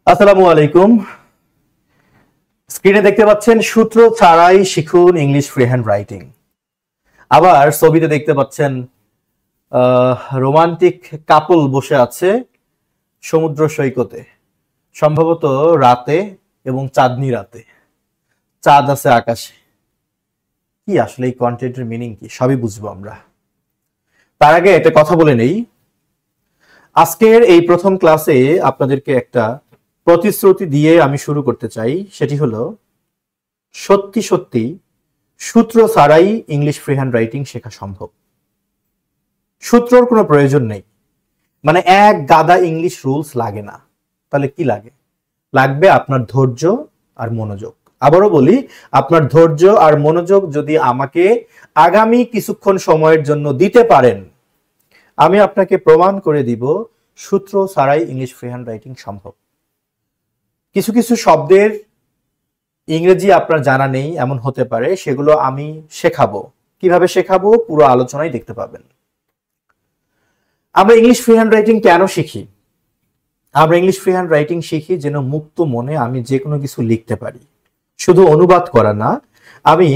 আসসালামু আলাইকুম। স্ক্রিনে দেখতে পাচ্ছেন সূত্র ছাড়াই শিখুন ইংলিশ ফ্রি হ্যান্ড রাইটিং। আবার ছবিতে দেখতে পাচ্ছেন রোমান্টিক কাপল বসে আছে সমুদ্র সৈকতে, সম্ভবত রাতে এবং চাঁদনি রাতে, চাঁদ আছে আকাশে। কি আসলে এই কন্টেন্টের মিনিং কি সবই বুঝবো আমরা। তার আগে একটা কথা বলে নেই, আজকের এই প্রথম ক্লাসে আপনাদেরকে একটা প্রতিশ্রুতি দিয়ে আমি শুরু করতে চাই। সেটি হলো সত্যি সত্যি সূত্র ছাড়াই ইংলিশ ফ্রি হ্যান্ড রাইটিং শেখা সম্ভব। সূত্রর কোনো প্রয়োজন নেই, মানে এক গাদা ইংলিশ রুলস লাগে না। তাহলে কি লাগে? লাগবে আপনার ধৈর্য আর মনোযোগ। আবারও বলি, আপনার ধৈর্য আর মনোযোগ যদি আমাকে আগামী কিছুক্ষণ সময়ের জন্য দিতে পারেন, আমি আপনাকে প্রমাণ করে দিব সূত্র ছাড়াই ইংলিশ ফ্রি হ্যান্ড রাইটিং সম্ভব। কিছু কিছু শব্দের ইংরেজি আপনার জানা নেই, এমন হতে পারে, সেগুলো আমি শেখাবো। কিভাবে শেখাবো পুরো আলোচনায় দেখতে পাবেন। আমরা ইংলিশ ফ্রি হ্যান্ড রাইটিং কেন শিখি? আমরা ইংলিশ ফ্রি হ্যান্ড রাইটিং শিখি যেন মুক্ত মনে আমি যে কোনো কিছু লিখতে পারি। শুধু অনুবাদ করা না, আমি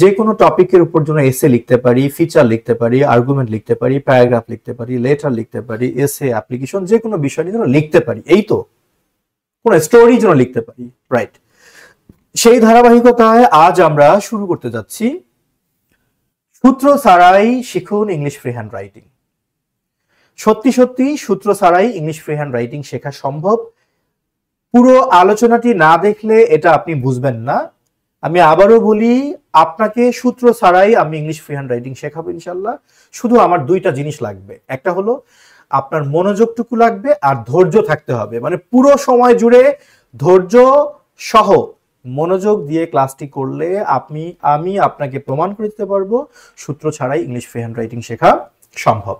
যে কোনো টপিকের উপর জন্য এসে লিখতে পারি, ফিচার লিখতে পারি, আর্গুমেন্ট লিখতে পারি, প্যারাগ্রাফ লিখতে পারি, লেটার লিখতে পারি, এসে, অ্যাপ্লিকেশন, যে কোনো বিষয় নিয়ে যেন লিখতে পারি। এই তো, কোন স্টোরি যেন লিখতে পারি, রাইট? সেই ধারাবাহিকতায় আজ আমরা শুরু করতে যাচ্ছি সূত্র ছাড়াই শিখুন ইংলিশ ফ্রি হ্যান্ড রাইটিং। সত্যি সত্যি সূত্র ছাড়াই ইংলিশ ফ্রি হ্যান্ড রাইটিং শেখা সম্ভব। পুরো আলোচনাটি না দেখলে এটা আপনি বুঝবেন না। আমি আবারও বলি, আপনাকে সূত্র ছাড়াই আমি ইংলিশ ফ্রি হ্যান্ড রাইটিং শেখাবো ইনশাল্লাহ। শুধু আমার দুইটা জিনিস লাগবে, একটা হলো আপনার মনোযোগটুকু লাগবে আর ধৈর্য থাকতে হবে। মানে পুরো সময় জুড়ে ধৈর্য সহ মনোযোগ দিয়ে ক্লাসটি করলে আমি আপনাকে প্রমাণ করে দিতে পারবো সূত্র ছাড়াই ইংলিশ ফ্রি হ্যান্ড রাইটিং শেখা সম্ভব।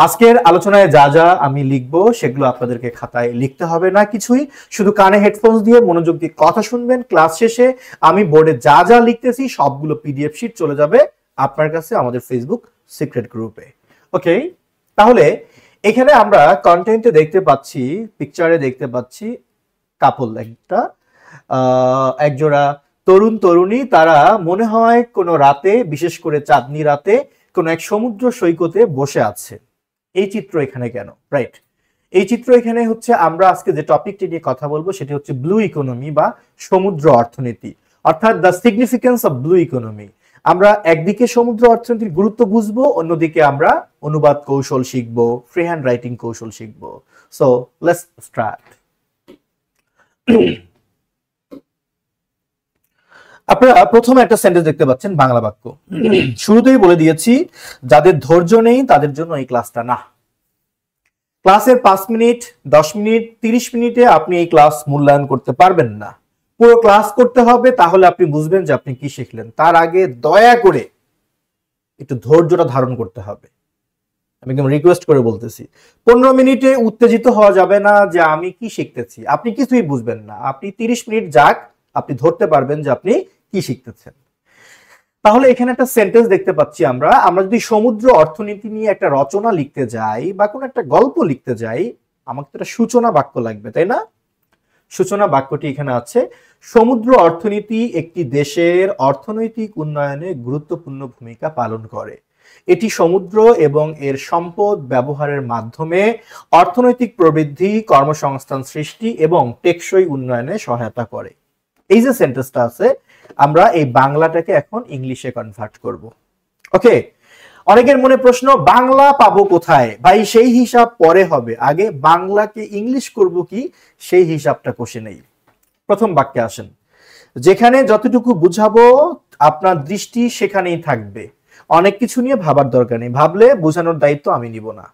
আজকের আলোচনায় যা যা আমি লিখবো সেগুলো আপনাদেরকে খাতায় লিখতে হবে না কিছুই, শুধু কানে হেডফোনস দিয়ে মনোযোগ দিয়ে কথা শুনবেন। ক্লাস শেষে আমি বোর্ডে যা যা লিখতেছি সবগুলো পিডিএফ শিট চলে যাবে আপনার কাছে আমাদের ফেসবুক সিক্রেট গ্রুপে। ওকে, তাহলে এখানে আমরা কন্টেন্টে দেখতে পাচ্ছি, পিকচারে দেখতে পাচ্ছি কাপল, একজোড়া তরুণ তরুণী। তারা মনে হয় কোনো রাতে, বিশেষ করে চাঁদনি রাতে, কোনো এক সমুদ্র সৈকতে বসে আছে। এই চিত্র এখানে কেন, রাইট? এই চিত্র এখানে হচ্ছে আমরা আজকে যে টপিকটি নিয়ে কথা বলবো সেটি হচ্ছে ব্লু ইকোনমি বা সমুদ্র অর্থনীতি, অর্থাৎ the significance of blue economy. আমরা একদিকে সমুদ্র অর্থনীতির গুরুত্ব বুঝবো, অন্যদিকে আমরা অনুবাদ কৌশল শিখবো, ফ্রি হ্যান্ড রাইটিং কৌশল শিখবো। So let's start. আপনারা প্রথমে একটা সেন্টেন্স দেখতে পাচ্ছেন, বাংলা বাক্য। শুরুতেই বলে দিয়েছি, যাদের ধৈর্য নেই তাদের জন্য এই ক্লাসটা না। ক্লাসের 5 মিনিট, 10 মিনিট, 30 মিনিটে আপনি এই ক্লাস মূল্যায়ন করতে পারবেন না। পুরো ক্লাস করতে হবে, তাহলে আপনি বুঝবেন যে আপনি কি শিখলেন। তার আগে দয়া করে একটু ধৈর্যটা ধারণ করতে হবে। আমি একদম রিকোয়েস্ট করে বলতেছি, 15 মিনিটে উত্তেজিত হওয়া যাবে না যে আমি কি শিখতেছি। আপনি কিছুই বুঝবেন না। আপনি 30 মিনিট যাক, আপনি ধরতে পারবেন যে আপনি কি শিখতেছেন। তাহলে এখানে একটা সেন্টেন্স দেখতে পাচ্ছি আমরা যদি সমুদ্র অর্থনীতি নিয়ে একটা রচনা লিখতে যাই বা কোনো একটা গল্প লিখতে যাই, আমাকে তো একটা সূচনা বাক্য লাগবে, তাই না? সূচনা বাক্যটি এখানে আছে, সমুদ্র অর্থনীতি একটি দেশের অর্থনৈতিক উন্নয়নে গুরুত্বপূর্ণ ভূমিকা পালন করে। এটি সমুদ্র এবং এর সম্পদ ব্যবহারের মাধ্যমে অর্থনৈতিক প্রবৃদ্ধি, কর্মসংস্থান সৃষ্টি এবং টেকসই উন্নয়নে সহায়তা করে। এই যে সেন্টেন্সটা আছে, আমরা এই বাংলাটাকে এখন ইংলিশে কনভার্ট করব। ওকে, অনেকের মনে প্রশ্ন, বাংলা পাবো কোথায় ভাই? সেই হিসাব পরে হবে, আগে বাংলাকে ইংলিশ করব কি সেই হিসাবটা কষে নেই। প্রথম বাক্যে আসেন, যেখানে যতটুকু বুঝাবো আপনার দৃষ্টি সেখানেই থাকবে। অনেক কিছু নিয়ে ভাবার দরকার নেই, ভাবলে বোঝানোর দায়িত্ব আমি নিব না।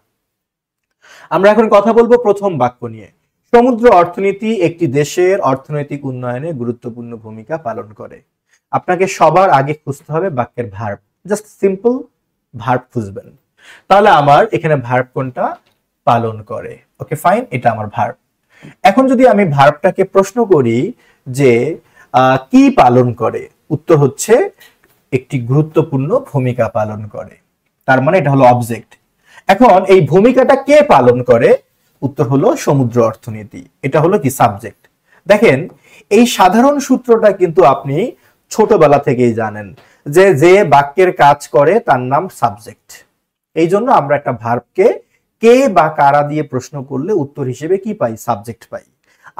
আমরা এখন কথা বলবো প্রথম বাক্য নিয়ে। সমুদ্র অর্থনীতি একটি দেশের অর্থনৈতিক উন্নয়নে গুরুত্বপূর্ণ ভূমিকা পালন করে। আপনাকে সবার আগে খুঁজতে হবে বাক্যের ভার্ব, জাস্ট সিম্পল ভার্ব খুঁজবেন। তাহলে আমার এখানে ভার্ব কোনটা? পালন করে। ওকে ফাইন, এটা আমার ভার্ব। এখন যদি আমি ভার্বটাকে প্রশ্ন করি যে কি পালন করে, উত্তর হচ্ছে একটি গুরুত্বপূর্ণ ভূমিকা পালন করে। তার মানে এটা হলো অবজেক্ট। এখন এই ভূমিকাটা কে পালন করে? উত্তর হলো সমুদ্র অর্থনীতি। এটা হলো কি সাবজেক্ট। দেখেন এই সাধারণ সূত্রটা কিন্তু আপনি ছোটবেলা থেকেই জানেন যে যে বাক্যের কাজ করে তার নাম সাবজেক্ট। এই জন্য আমরা একটা ভার্বকে কে বা কারা দিয়ে প্রশ্ন করলে উত্তর হিসেবে কি পাই? সাবজেক্ট পাই।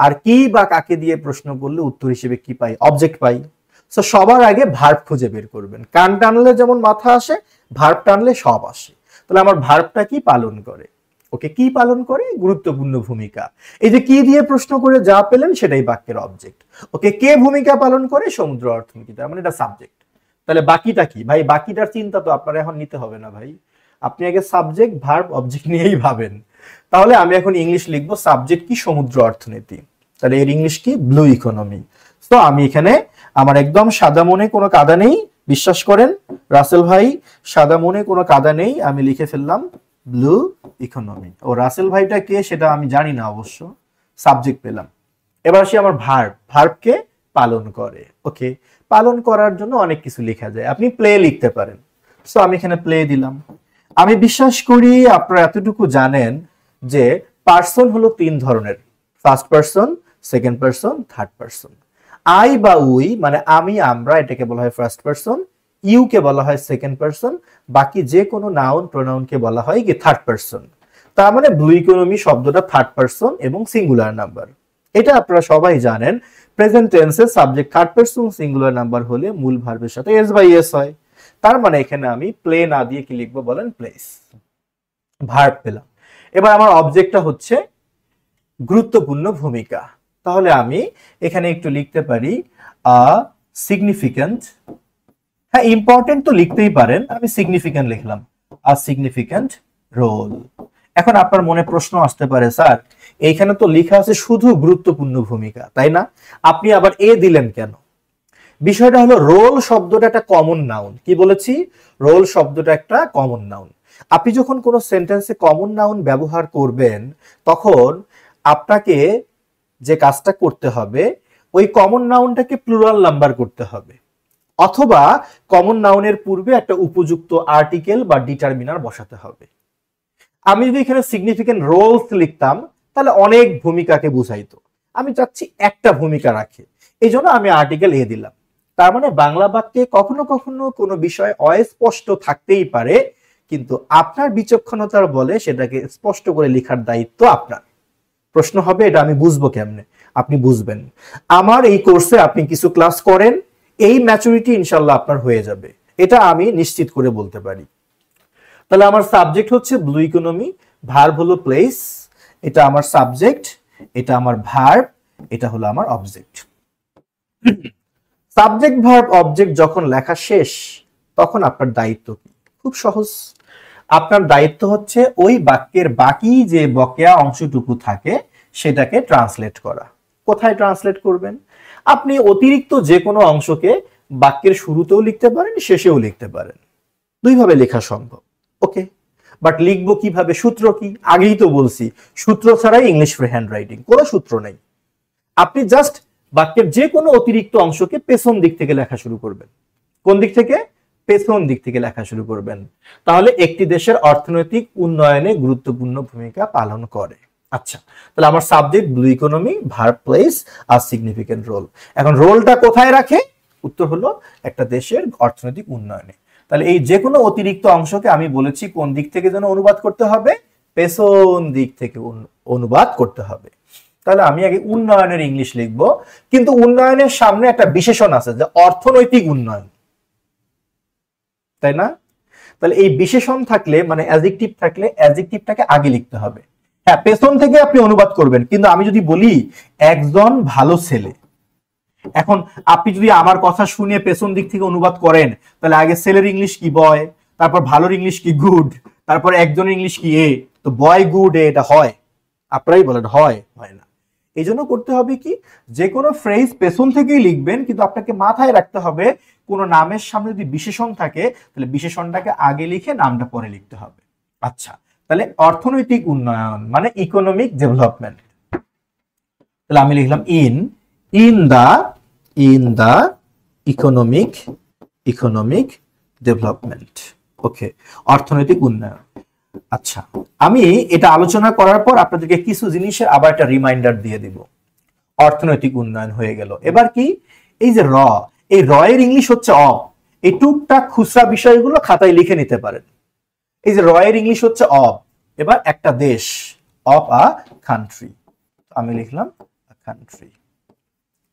আর কি বা কাকে দিয়ে প্রশ্ন করলে উত্তর হিসেবে কি পাই? অবজেক্ট পাই। সো সবার আগে ভার্ব খুঁজে বের করবেন। কান টানলে যেমন মাথা আসে, ভার্ব টানলে সব আসে। তাহলে আমার ভার্বটা কি পালন করে? ওকে, কি পালন করে? গুরুত্বপূর্ণ ভূমিকা। এই যে কি দিয়ে প্রশ্ন করে যা পেলেন সেটাই বাক্যের অবজেক্ট। ওকে, কে ভূমিকা পালন করে? সমুদ্র অর্থনীতি, তার মানে এটা সাবজেক্ট। তাহলে বাকিটা কি ভাই? বাকিটার চিন্তা তো আপনার এখন নিতে হবে না ভাই, আপনি আগে সাবজেক্ট ভার্ব অবজেক্ট নিয়েই ভাবেন। তাহলে আমি এখন ইংলিশ লিখবো, সাবজেক্ট কি? সমুদ্র অর্থনীতি। তাহলে এর ইংলিশ কি? Blue economy. তো আমি এখানে আমার একদম সাদা মনে কোনো কাদা নেই, বিশ্বাস করেন রাসেল ভাই, সাদা মনে কোনো কাদা নেই, আমি লিখে ফেললাম ব্লু ইকোনমি। ও রাসেল ভাইটা কে সেটা আমি জানি না অবশ্য, সাবজেক্ট পেলাম। এবার আসি আমার ভার্ব, ভার্বকে পালন করে। ওকে, পালন করার জন্য অনেক কিছু লেখা যায়, আপনি প্লে লিখতে পারেন। সো আমি এখানে প্লে দিলাম। আমি বিশ্বাস করি আপনারা এতটুকু জানেন যে পার্সন হলো তিন ধরনের, first person, second person, third person. I বা উই মানে আমি, আমরা, এটাকে বলা হয় ফার্স্ট পার্সন। ইউ কে বলা হয় সেকেন্ড পার্সন। বাকি যে কোনো নাউন প্রোনাউনকে বলা হয় কি? Third person. তার মানে ব্লু ইকোনমি শব্দটা থার্ড পার্সন এবং সিঙ্গুলার নাম্বার। এটা আপনারা সবাই জানেন। প্রেজেন্ট টেন্সে subject third person singular number হলে মূল ভার্বের সাথে এস বাই এস হয়। তার মানে এখানে আমি প্লে না দিয়ে কি লিখবো বলেন? প্লেস। ভার্ব পেলাম। এবার আমার অবজেক্টটা হচ্ছে গুরুত্বপূর্ণ ভূমিকা। তাহলে আমি এখানে একটু লিখতে পারি সিগনিফিক্যান্ট। হ্যাঁ, ইম্পর্টেন্ট তো লিখতেই পারেন, আমি সিগনিফিক্যান্ট লিখলাম, সিগনিফিক্যান্ট রোল। এখন আপনার মনে প্রশ্ন আসতে পারে, স্যার এইখানে তো লেখা আছে শুধু গুরুত্বপূর্ণ ভূমিকা, তাই না? আপনি আবার এ দিলেন কেন? বিষয়টা হলো রোল শব্দটা একটা কমন নাউন। কি বলেছি? রোল শব্দটা একটা কমন নাউন। আপনি যখন কোনো সেন্টেন্সে কমন নাউন ব্যবহার করবেন তখন আপনাকে যে কাজটা করতে হবে ওই কমন নাউনটাকে প্লুরাল নাম্বার করতে হবে, অথবা কমন নাউনের পূর্বে একটা উপযুক্ত আর্টিকেল বা ডিটারমিনার বসাতে হবে। আমি যদি এখানে সিগনিফিকেন্ট রোলস লিখতাম তাহলে অনেক ভূমিকাকে বুঝাইতো, আমি চাচ্ছি একটা ভূমিকা রাখে, এই জন্য আমি আর্টিকেল এ দিলাম। তার মানে বাংলা বাক্যে কখনো কখনো কোনো বিষয় অস্পষ্ট থাকতেই পারে, কিন্তু আপনার বিচক্ষণতার বলে সেটাকে স্পষ্ট করে লেখার দায়িত্ব আপনার। প্রশ্ন হবে এটা আমি বুঝবো কেমনে? আপনি বুঝবেন আমার এই কোর্সে আপনি কিছু ক্লাস করেন, এই ম্যাচুরিটি ইনশাল্লাহ আপনার হয়ে যাবে, এটা আমি নিশ্চিত করে বলতে পারি। তাহলে আমার সাবজেক্ট হচ্ছে ব্লু ইকোনমি, ভার্ব হলো প্লেস, এটা আমার সাবজেক্ট, এটা আমার ভার্ব, এটা হলো আমার অবজেক্ট। সাবজেক্ট ভার্ব অবজেক্ট যখন লেখা শেষ তখন আপনার দায়িত্ব কি? খুব সহজ। আপনার দায়িত্ব হচ্ছে ওই বাক্যের বাকি যে বকেয়া অংশটুকু থাকে সেটাকে ট্রান্সলেট করা। কোথায় ট্রান্সলেট করবেন? আপনি অতিরিক্ত যে কোনো অংশকে বাক্যের শুরুতেও লিখতে পারেন, শেষেও লিখতে পারেন, দুইভাবে লেখা সম্ভব। ওকে, বাট লিখবো কিভাবে? সূত্র কি? আগেই তো বলছি সূত্র ছাড়াই ইংলিশ ফ্রি হ্যান্ড রাইটিং, কোনো সূত্র নেই। আপনি জাস্ট বাক্যের যে কোনো অতিরিক্ত অংশকে পেছন দিক থেকে লেখা শুরু করবেন। কোন দিক থেকে? পেছন দিক থেকে লেখা শুরু করবেন। তাহলে একটি দেশের অর্থনৈতিক উন্নয়নে গুরুত্বপূর্ণ ভূমিকা পালন করে। আচ্ছা, তাহলে আমার subject blue economy, verb plays আর সিগনিফিকেন্ট রোল। এখন রোলটা কোথায় রাখে? উত্তর হলো একটা দেশের অর্থনৈতিক উন্নয়নে। তাহলে এই যে কোনো অতিরিক্ত অংশকে আমি বলেছি কোন দিক থেকে যেন অনুবাদ করতে হবে? পেছন দিক থেকে অনুবাদ করতে হবে। তাহলে আমি আগে উন্নয়নের ইংলিশ লিখবো, কিন্তু উন্নয়নের সামনে একটা বিশেষণ আছে যে অর্থনৈতিক উন্নয়ন, তাই না? তাহলে এই বিশেষণ থাকলে মানে অ্যাডজেক্টিভ থাকলে অ্যাডজেক্টিভটাকে আগে লিখতে হবে। হ্যাঁ, পেছন থেকে আপনি অনুবাদ করবেন, কিন্তু আমি যদি বলি একজন ভালো ছেলে, এখন আপনি যদি আমার কথা শুনে পেছন দিক থেকে অনুবাদ করেন তাহলে আগে ছেলের ইংলিশ কি? বয়। তারপর ভালোর ইংলিশ কি? গুড। তারপর একজনের ইংলিশ কি? এ। তো বয় গুড এ, এটা হয়? আপনারাই বলেন হয়? হয় না। এই জন্য করতে হবে কি, যে কোনো ফ্রেজ পেছন থেকেই লিখবেন, কিন্তু আপনাকে মাথায় রাখতে হবে কোনো নামের সামনে যদি বিশেষণ থাকে তাহলে বিশেষণটাকে আগে লিখে নামটা পরে লিখতে হবে। আচ্ছা, তাহলে অর্থনৈতিক উন্নয়ন মানে ইকোনমিক ডেভেলপমেন্ট। তাহলে আমি লিখলাম ইন দা ইকোনমিক ডেভেলপমেন্ট। ওকে, অর্থনৈতিক উন্নয়ন। আচ্ছা, আমি এটা আলোচনা করার পর আপনাদেরকে কিছু জিনিসের আবার একটা রিমাইন্ডার দিয়ে দিব। অর্থনৈতিক উন্নয়ন হয়ে গেল। এবার কি, এই যে এই এর ইংলিশ হচ্ছে অ। এই টুকটাক খুচরা বিষয়গুলো খাতায় লিখে নিতে পারেন। এই যে এর ইংলিশ হচ্ছে অ। এবার একটা দেশ, অফ আ কান্ট্রি, আমি লিখলাম কান্ট্রি।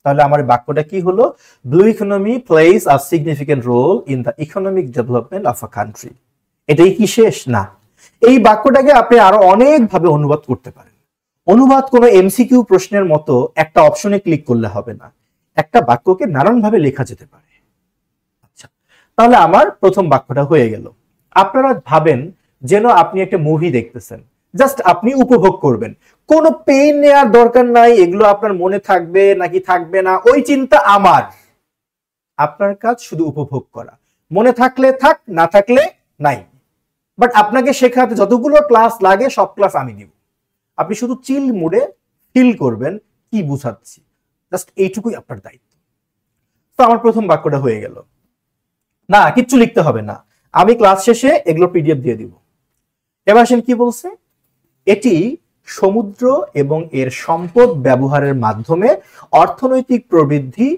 তাহলে আমার বাক্যটা কি হলো? Blue economy plays a significant role in the economic development of a country. এটাই কি শেষ? না, এই বাক্যটাকে আপনি আরো অনেক ভাবে অনুবাদ করতে পারেন। অনুবাদ কোনো এমসিকিউ প্রশ্নের মতো একটা অপশনে ক্লিক করলে হবে না, একটা বাক্যকে নানান ভাবে লেখা যেতে পারে। আচ্ছা, তাহলে আমার প্রথম বাক্যটা হয়ে গেল। আপনারা ভাবেন যেন আপনি একটা মুভি দেখতেছেন, জাস্ট আপনি উপভোগ করবেন, কোনো পেন নেওয়ার দরকার নাই এগুলো আপনার মনে থাকবে নাকি থাকবে না ওই চিন্তা আমার। আপনার কাজ শুধু উপভোগ করা, মনে থাকলে থাক, না থাকলে নাই। বাট আপনাকে শেখাতে যতগুলো ক্লাস লাগে সব ক্লাস আমি দিব। আপনি শুধু চিল মুডে ফিল করবেন কি বুঝাচ্ছি, জাস্ট এইটুকুই আপনার দায়িত্ব। তো আমার প্রথম বাক্যটা হয়ে গেল। না, কিচ্ছু লিখতে হবে না, আমি ক্লাস শেষে এগুলো পিডিএফ দিয়ে দিব। এবার আসেন কি বলছে, এটি সমুদ্র এবং এর সম্পদ ব্যবহারের মাধ্যমে অর্থনৈতিক প্রবৃদ্ধি,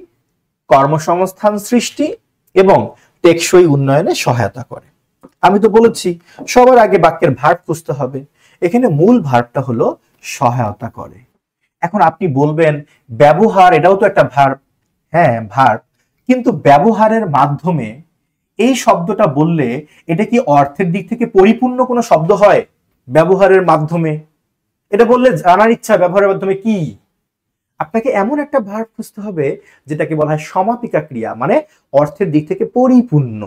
কর্মসংস্থান সৃষ্টি এবং টেকসই উন্নয়নে সহায়তা করে। আমি তো বলেছি সবার আগে বাক্যের ভার্ব খুঁজতে হবে। এখানে মূল ভার্বটা হলো সহায়তা করে। এখন আপনি বলবেন ব্যবহার, এটাও তো একটা ভার্ব। হ্যাঁ ভার্ব, কিন্তু ব্যবহারের মাধ্যমে এই শব্দটা বললে এটা কি অর্থের দিক থেকে পরিপূর্ণ কোনো শব্দ হয়? ব্যবহারের মাধ্যমে এটা বললে জানার ইচ্ছা ব্যবহারের মাধ্যমে কি। আপনাকে এমন একটা ভার্ব খুঁজতে হবে যেটাকে বলা হয় সমাপিকা ক্রিয়া, মানে অর্থের দিক থেকে পরিপূর্ণ।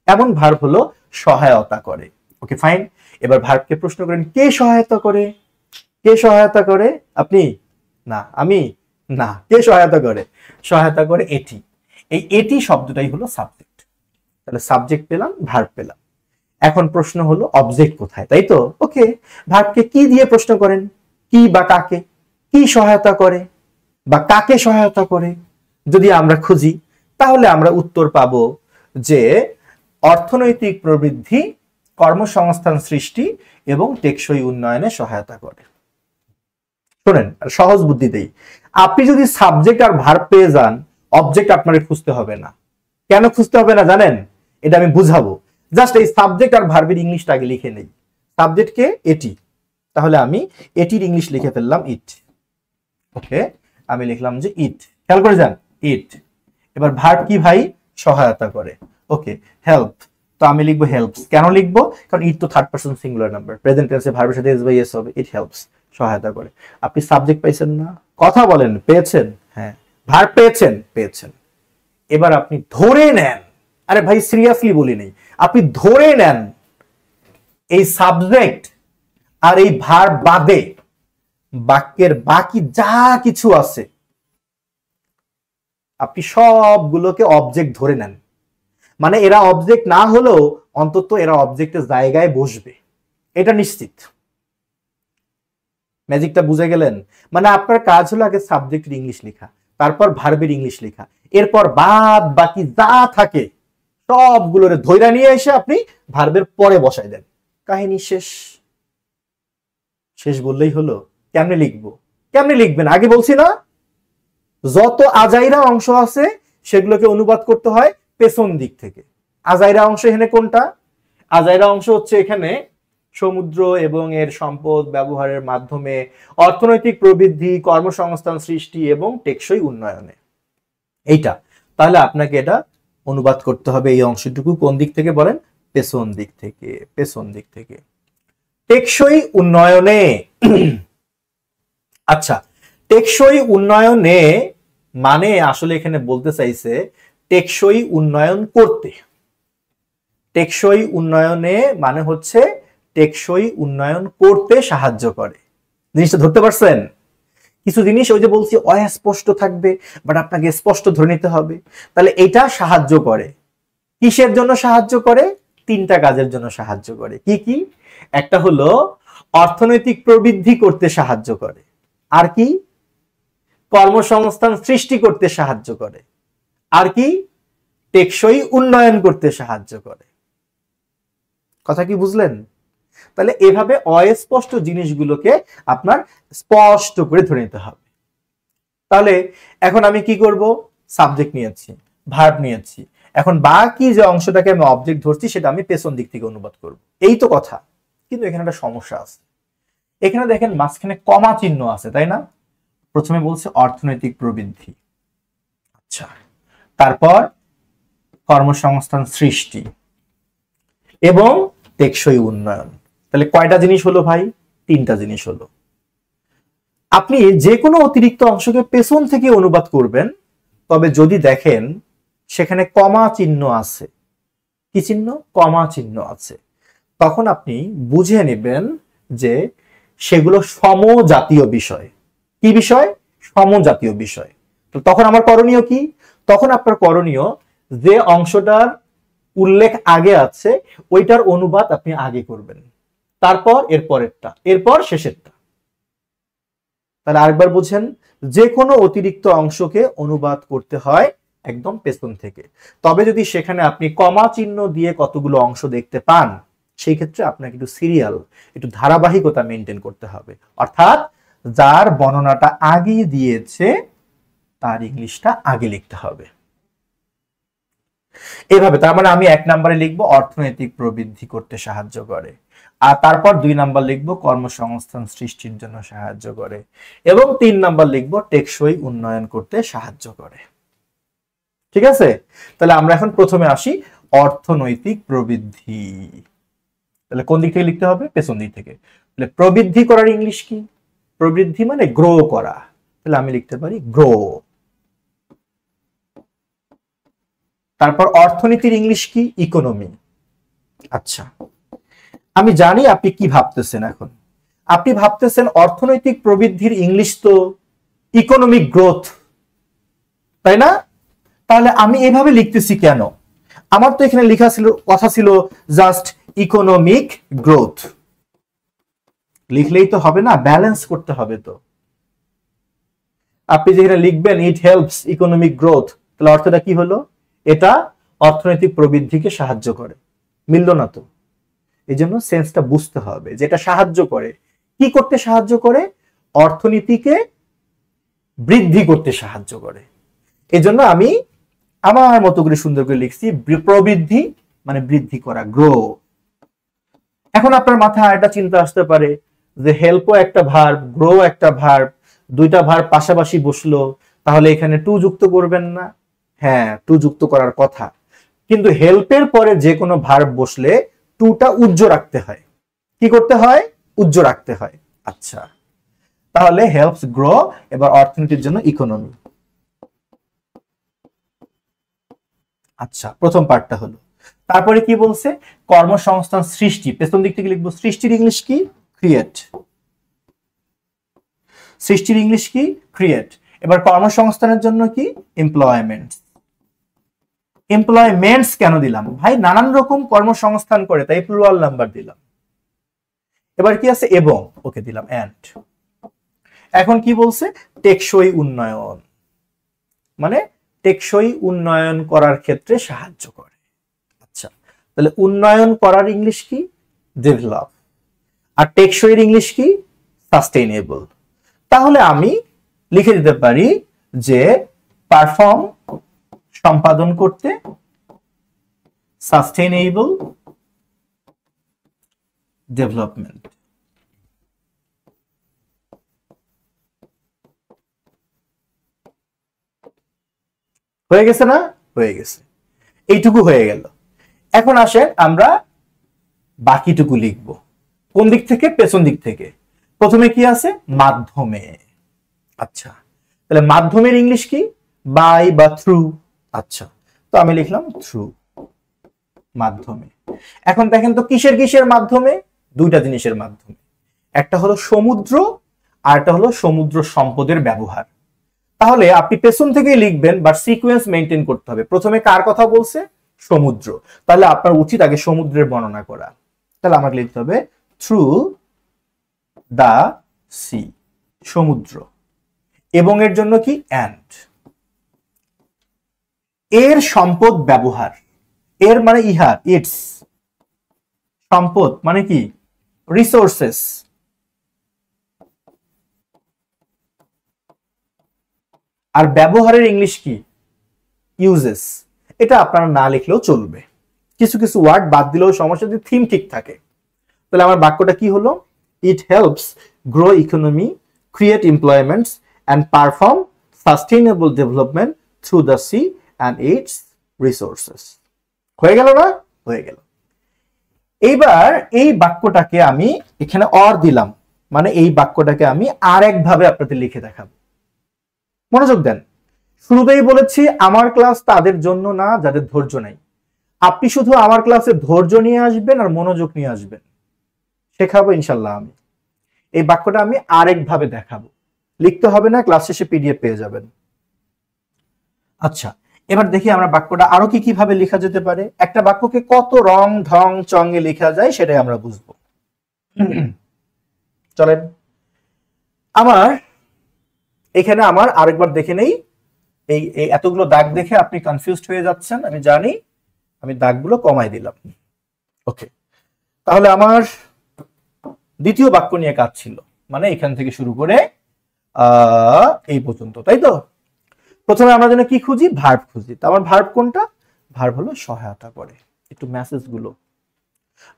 এমন ভার্ব হলো সহায়তা করে। Okay fine. এবার ভার্বকে প্রশ্ন করেন কে সহায়তা করে? কে সহায়তা করে? আপনি? না, আমি? না, কে সহায়তা করে? সহায়তা করে এটি। এই এটি শব্দটাই হলো সাবজেক্ট। তাহলে সাবজেক্ট পেলাম, ভার্ব পেলাম। এখন প্রশ্ন হলো অবজেক্ট কোথায়, তাই তো? ওকে, ভার্বকে কি দিয়ে প্রশ্ন করেন? কি বা কাকে? কি সহায়তা করে বা কাকে সহায়তা করে যদি আমরা খুঁজি, তাহলে আমরা উত্তর পাবো যে অর্থনৈতিক প্রবৃদ্ধি, কর্মসংস্থান সৃষ্টি এবং টেকসই উন্নয়নে সহায়তা করে। শোনেন, সহজ বুদ্ধিতেই আপনি যদি সাবজেক্ট আর ভার্ব পেয়ে যান, অবজেক্ট আপনাকে খুঁজতে হবে না। কেন খুঁজতে হবে না জানেন? এটা আমি বুঝাবো। জাস্ট এই সাবজেক্ট আর ভার্বের ইংলিশটা আগে লিখে নেই। সাবজেক্টকে এটি, তাহলে আমি এটির ইংলিশ লিখে ফেললাম ইট। ওকে, আমি লিখলাম যে ইট। খেয়াল করে যান, ইট। এবার ভার্ব কি ভাই? সহায়তা করে। ওকে, হেল্প, তো আমি লিখবো হেল্পস। কেন লিখবো? কারণ ইট তো third person singular number, present টেন্সে ভার্বের সাথে এস বাই এস হবে। ইট হেল্পস, সহায়তা করে। আপনি সাবজেক্ট পাইছেন না? কথা বলেন, পেয়েছেন? হ্যাঁ। ভার্ব পেয়েছেন? পেয়েছেন। এবার আপনি ধরে নেন, আরে ভাই সিরিয়াসলি বলি নেই, আপনি ধরে নেন এই সাবজেক্ট আর এই ভার্ব বাদে বাক্যের বাকি যা কিছু আছে আপনি সবগুলোকে অবজেক্ট ধরে নেন। মানে এরা অবজেক্ট না হলেও অন্তত এরা অবজেক্টের জায়গায় বসবে, এটা নিশ্চিত। ম্যাজিকটা বুঝে গেলেন? মানে আপনার কাজ হলো আগে সাবজেক্টের ইংলিশ লেখা, তারপর ভার্বের ইংলিশ লেখা, এরপর বাদ বাকি যা থাকে সবগুলোর ধইরা নিয়ে এসে আপনি ভার্বের পরে বসাই দেন, কাহিনী শেষ। শেষ বললেই হলো। কেমনে লিখবো? কেমনে লিখবেন আগে বলছি না? যত আজাইরা অংশ আছে সেগুলোকে অনুবাদ করতে হয় পেছন দিক থেকে। আজাইরা অংশ এখানে কোনটা? আজাইরা অংশ হচ্ছে এখানে সমুদ্র এবং এর সম্পদ ব্যবহারের মাধ্যমে অর্থনৈতিক প্রবৃদ্ধি, কর্মসংস্থান সৃষ্টি এবং টেকসই উন্নয়নে, এইটা। তাহলে আপনাকে এটা অনুবাদ করতে হবে এই অংশটুকু কোন দিক থেকে বলেন? পেছন দিক থেকে। পেছন দিক থেকে টেকসই উন্নয়নে। আচ্ছা, টেকসই উন্নয়নে মানে আসলে এখানে বলতে চাইছে টেকসই উন্নয়ন করতে। টেকসই উন্নয়নে মানে হচ্ছে টেকসই উন্নয়ন করতে সাহায্য করে। জিনিসটা ধরতে পারছেন? কিছু জিনিস ওই যে বলছি অস্পষ্ট থাকবে, বাট আপনাকে স্পষ্ট ধরে নিতে হবে। তাহলে এটা সাহায্য করে। কিসের জন্য সাহায্য করে? তিনটা কাজের জন্য সাহায্য করে। কি কি? একটা হলো অর্থনৈতিক প্রবৃদ্ধি করতে সাহায্য করে, আর কি? কর্মসংস্থান সৃষ্টি করতে সাহায্য করে, আর কি? টেকসই উন্নয়ন করতে সাহায্য করে। কথা কি বুঝলেন? তাহলে এভাবে অস্পষ্ট জিনিসগুলোকে আপনার স্পষ্ট করে ধরে নিতে হবে। তাহলে এখন আমি কি করব, সাবজেক্ট নিয়েছি, ভার্ব নিয়েছি, এখন বাকি যে অংশটাকে আমি অবজেক্ট ধরছি সেটা আমি পেছন দিক থেকে অনুবাদ করব, এই তো কথা। কিন্তু এখানে একটা সমস্যা আছে, এখানে দেখেন মাঝখানে কমা চিহ্ন আছে, তাই না? প্রথমে বলছে অর্থনৈতিক প্রবৃদ্ধি, আচ্ছা, তারপর কর্মসংস্থান সৃষ্টি এবং টেকসই উন্নয়ন। তাহলে কয়টা জিনিস হলো ভাই? তিনটা জিনিস হলো। আপনি যে কোনো অতিরিক্ত অংশকে পেছন থেকে অনুবাদ করবেন, তবে যদি দেখেন সেখানে কমা চিহ্ন আছে, কি চিহ্ন? কমা চিহ্ন আছে, তখন আপনি বুঝে নেবেন যে সেগুলো সমজাতীয় বিষয়। কি বিষয়? সমজাতীয় বিষয়। তো তখন আমার করণীয় কি? তখন আপনার করণীয় যে অংশটার উল্লেখ আগে আছে ওইটার অনুবাদ আপনি আগে করবেন, তারপর এর পরেরটা, এরপর শেষেরটা। তাহলে আরেকবার বুঝেন, যে কোনো অতিরিক্ত অংশকে অনুবাদ করতে হয় একদম পেছন থেকে। তবে যদি সেখানে আপনি কমা চিহ্ন দিয়ে কতগুলো অংশ দেখতে পান, সেই ক্ষেত্রে আপনাকে একটু সিরিয়াল, একটু ধারাবাহিকতা মেনটেন করতে হবে। অর্থাৎ যার বর্ণনাটা আগে দিয়েছে তার ইংলিশটা আগে লিখতে হবে। এভাবে, তার মানে আমি 1 নম্বরে লিখবো অর্থনৈতিক প্রবৃদ্ধি করতে সাহায্য করে, আর তারপর 2 নাম্বার লিখবো কর্মসংস্থান সৃষ্টির জন্য সাহায্য করে, এবং 3 নাম্বার লিখবো টেকসই উন্নয়ন করতে সাহায্য করে। ঠিক আছে? তাহলে আমরা এখন প্রথমে আসি অর্থনৈতিক প্রবৃদ্ধি। তাহলে কোন দিক থেকে লিখতে হবে? পেছন দিক থেকে। তাহলে প্রবৃদ্ধি করার ইংলিশ কি? প্রবৃদ্ধি মানে গ্রো করা, তাহলে আমি লিখতে পারি গ্রো। তারপর অর্থনীতির ইংলিশ কি? ইকোনমি। আচ্ছা, আমি জানি আপনি কি ভাবতেছেন এখন। আপনি ভাবতেছেন অর্থনৈতিক প্রবৃদ্ধির ইংলিশ তো ইকোনমিক গ্রোথ, তাই না? তাহলে আমি এভাবে লিখতেছি কেন? আমার তো এখানে লেখা ছিল, কথা ছিল জাস্ট ইকোনমিক গ্রোথ। লিখলেই তো হবে না, ব্যালেন্স করতে হবে তো। আপনি যেখানে লিখবেন ইট হেল্পস ইকোনমিক গ্রোথ, তাহলে অর্থটা কি হলো? এটা অর্থনৈতিক প্রবৃদ্ধিকে সাহায্য করে। মিলল না তো? এই জন্য সেন্সটা বুঝতে হবে, যেটা সাহায্য করে। কি করতে সাহায্য করে? অর্থনীতিকে বৃদ্ধি করতে সাহায্য করে। এজন্য আমি আমার মতো করে সুন্দর করে লিখছি প্রবৃদ্ধি মানে বৃদ্ধি করা, গ্রো। এখন আপনার মাথায় একটা চিন্তা আসতে পারে যে হেল্পও একটা ভার্ব, গ্রো একটা ভার্ব, দুইটা ভার্ব পাশাপাশি বসলো, তাহলে এখানে টু যুক্ত করবেন না? হ্যাঁ, টু যুক্ত করার কথা, কিন্তু হেল্পের পরে যে কোনো ভার্ব বসলে টুটা উজ্জ্ব রাখতে হয়। কি করতে হয়? উজ্জ্ব রাখতে হয়। আচ্ছা, তাহলে হেল্পস গ্রো, এবার অর্থনীতির জন্য ইকোনমি। আচ্ছা, প্রথম পার্টটা হলো। তারপরে কি বলছে? কর্মসংস্থান সৃষ্টি, পেছন দিক থেকে লিখবো সৃষ্টির ইংলিশ কি? ক্রিয়েট। সৃষ্টির ইংলিশ কি? ক্রিয়েট। এবার কর্মসংস্থানের জন্য কি? এমপ্লয়মেন্ট। এমপ্লয়মেন্টস কেন দিলাম ভাই? নানান রকম কর্মসংস্থান করে, তাই প্লুরাল নাম্বার দিলাম। এবার কি আছে? এবং, ওকে দিলাম এন্ড। এখন কি বলছে? টেকসই উন্নয়ন, মানে টেকসই উন্নয়ন করার ক্ষেত্রে সাহায্য করে। আচ্ছা, তাহলে উন্নয়ন করার ইংলিশ কি? ডেভেলপ। আর টেকসইয়ের ইংলিশ কি? সাস্টেইনেবল। তাহলে আমি লিখে দিতে পারি যে পারফর্ম সম্পাদন করতে, সাস্টেইনেবল ডেভেলপমেন্ট। হয়ে গেছে না? হয়ে গেছে, এইটুকু হয়ে গেল। এখন আসেন আমরা বাকিটুকু লিখব। কোন দিক থেকে? পেছন দিক থেকে। প্রথমে কি আছে? মাধ্যমে। আচ্ছা, তাহলে মাধ্যমের ইংলিশ কি? বাই বা থ্রু। আচ্ছা, তো আমি লিখলাম থ্রু, মাধ্যমে। এখন দেখেন তো কিসের কিসের মাধ্যমে? দুইটা জিনিসের মাধ্যমে, একটা হলো সমুদ্র আর একটা হলো সমুদ্র সম্পদের ব্যবহার। তাহলে আপনি পেছন থেকেই লিখবেন, বাট সিকোয়েন্স মেনটেন করতে হবে। প্রথমে কার কথা বলছে? সমুদ্র, তাহলে আপনার উচিত আগে সমুদ্রের বর্ণনা করা। তাহলে আমাকে লিখতে হবে থ্রু দা সি, সমুদ্র। এবং এর জন্য কি? অ্যান্ড। এর সম্পদ ব্যবহার, এর মানে ইহার, ইটস। সম্পদ মানে কি? রিসোর্সেস, আর ব্যবহারের ইংলিশ কি? ইউজেস। এটা আপনারা না লিখলেও চলবে, কিছু কিছু ওয়ার্ড বাদ দিলেও সমস্যা, যদি থিম ঠিক থাকে। তাহলে আমার বাক্যটা কি হলো? It helps grow economy, create employments and perform sustainable development through the sea and it's resources. হয়ে গেল না? হয়ে গেল। এইবার এই বাক্যটাকে আমি এখানে অর দিলাম, মানে এই বাক্যটাকে আমি আরেক ভাবে আপনাদের লিখে দেখাবো। মনোযোগ দেন। শুরুতেই বলেছি আমার ক্লাস তাদের জন্য না যাদের ধৈর্য নাই। আপনি শুধু আমার ক্লাসে ধৈর্য নিয়ে আসবেন আর মনোযোগ নিয়ে আসবেন, শেখাবো ইনশাল্লাহ আমি। এই বাক্যটা আমি আরেক ভাবে দেখাবো, লিখতে হবে না, ক্লাস শেষে পিডিএফ পেয়ে যাবেন। আচ্ছা, এবার দেখি আমরা বাক্যটা আরো কি কিভাবে লেখা যেতে পারে। একটা বাক্যকে কত রং ঢং চঙ্গে লেখা যায় সেটাই আমরা বুঝবো। চলেন আমার এখানে আমার আরেকবার দেখে নেই। এই এতগুলো দাগ দেখে আপনি কনফিউজড হয়ে যাচ্ছেন, আমি জানি, আমি দাগগুলো কমাই দিলাম। ওকে, তাহলে আমার দ্বিতীয় বাক্য নিয়ে কাজ ছিল, মানে এখান থেকে শুরু করে এই পর্যন্ত, তাই তো? প্রথমে আমরা যেন কি খুঁজি? ভার্ব খুঁজি। তো আমার ভার্ব কোনটা? ভার্ব হলো সহায়তা করে। একটু মেসেজ গুলো,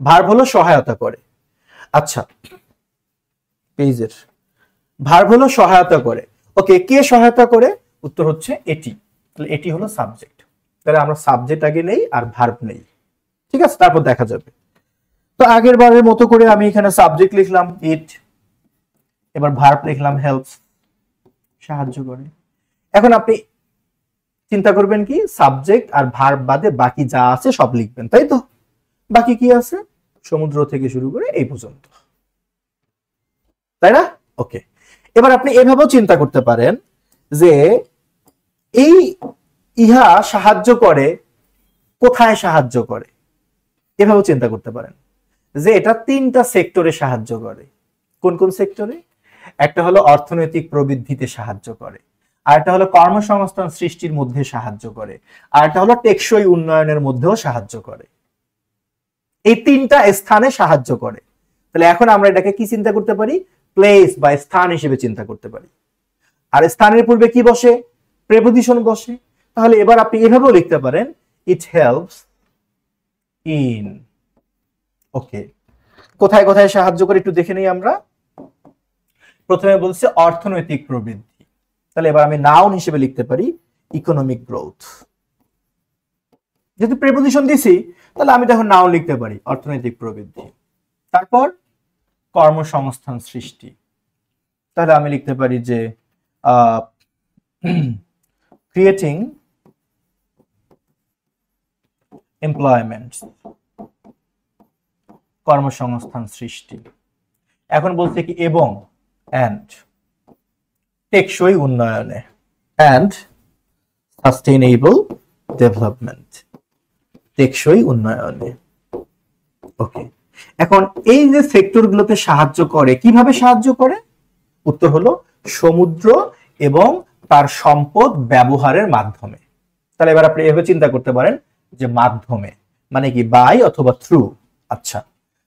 ভার্ব হলো সহায়তা করে। আচ্ছা, পেজের ভার্ব হলো সহায়তা করে। ওকে, কে সহায়তা করে? উত্তর হচ্ছে এটি। তাহলে এটি হলো সাবজেক্ট। তাহলে আমরা সাবজেক্ট আগে নেই আর ভার্ব নেই, ঠিক আছে? তারপর দেখা যাবে। তো আগের বারের মতো করে আমি এখানে সাবজেক্ট লিখলাম ইট, এবার ভার্ব লিখলাম হেল্পস, সাহায্য করে। এখন আপনি চিন্তা করবেন কি, সাবজেক্ট আর ভার্ব বাদে বাকি যা আছে সব লিখবেন, তাই তো? বাকি কি আছে? সমুদ্র থেকে শুরু করে এই পর্যন্ত, তাই না? ওকে, এবার আপনি এভাবেও চিন্তা করতে পারেন যে এই ইহা সাহায্য করে, কোথায় সাহায্য করে? এভাবেও চিন্তা করতে পারেন যে এটা তিনটা সেক্টরে সাহায্য করে। কোন কোন সেক্টরে? একটা হলো অর্থনৈতিক প্রবৃদ্ধিতে সাহায্য করে, আর একটা হলো কর্মসংস্থান সৃষ্টির মধ্যে সাহায্য করে, আর একটা হলো টেকসই উন্নয়নের মধ্যেও সাহায্য করে। এই তিনটা স্থানে সাহায্য করে। তাহলে এখন আমরা এটাকে কি চিন্তা করতে পারি? প্লেস বা স্থান হিসেবে চিন্তা করতে পারি। আর স্থানের পূর্বে কি বসে? প্রেপোজিশন বসে। তাহলে এবার আপনি এভাবেও লিখতে পারেন ইট হেল্পস ইন। ওকে, কোথায় কোথায় সাহায্য করে একটু দেখে নেই আমরা। প্রথমে বলছে অর্থনৈতিক প্রবৃদ্ধি, তাহলে এবার আমি নাউন হিসেবে লিখতে পারি ইকোনমিক গ্রোথ। যেহেতু প্রেপোজিশন দিছি, তাহলে আমি তখন নাউন লিখতে পারি অর্থনৈতিক প্রবৃদ্ধি। তারপর কর্মসংস্থান সৃষ্টি, তাহলে আমি লিখতে পারি যে ক্রিয়েটিং এমপ্লয়মেন্ট, কর্মসংস্থান সৃষ্টি। এখন বলছে কি এবং এন্ড টেকসই উন্নয়নে, এন্ড সাস্টেইনেবল ডেভেলপমেন্ট, টেকসই উন্নয়নে। ওকে, এখন এই যে সেক্টরগুলোতে সাহায্য করে, কিভাবে সাহায্য করে? উত্তর হলো সমুদ্র এবং তার সম্পদ ব্যবহারের মাধ্যমে। তাহলে এবার আপনি এভাবে চিন্তা করতে পারেন যে মাধ্যমে মানে কি? বাই অথবা থ্রু। আচ্ছা,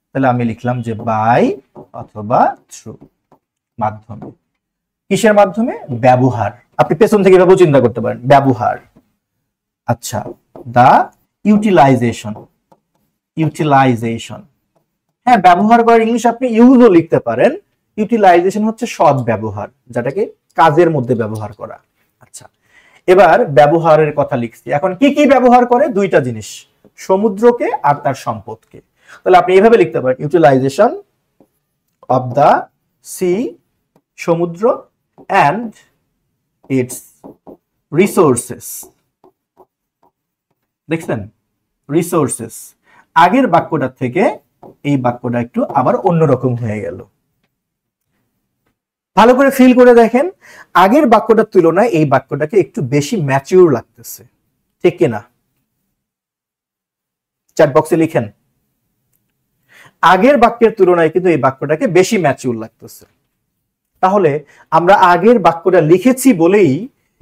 তাহলে আমি লিখলাম যে বাই অথবা থ্রু, মাধ্যমে। কিসের মাধ্যমে? ব্যবহার। আপনি পেছন থেকে এভাবে চিন্তা করতে পারেন, ব্যবহার। আচ্ছা, দা ইউটিলাইজেশন, ইউটিলাইজেশন। হ্যাঁ, ব্যবহার করার ইংলিশ আপনি ইউজও লিখতে পারেন। ইউটিলাইজেশন হচ্ছে সৎ ব্যবহার, যেটাকে কাজের মধ্যে ব্যবহার করা। আচ্ছা, এবার ব্যবহারের কথা লিখছি। এখন কি কি ব্যবহার করে? দুইটা জিনিস, সমুদ্রকে আর তার সম্পদকে। তাহলে আপনি এইভাবে লিখতে পারেন ইউটিলাইজেশন অফ দা সি, সমুদ্র, অ্যান্ড ইটস রিসোর্সেস। দেখছেন? রিসোর্সেস। আগের বাক্যটা থেকে এই বাক্যটা একটু আবার অন্যরকম হয়ে গেল। ভালো করে ফিল করে দেখেন, আগের বাক্যটার তুলনায় এই বাক্যটাকে একটু বেশি ম্যাচিউর লাগতেছে, ঠিক কিনা? চ্যাট বক্সে লিখেন, আগের বাক্যের তুলনায় কিন্তু এই বাক্যটাকে বেশি ম্যাচিউর লাগতেছে। তাহলে আমরা আগের বাক্যটা লিখেছি বলেই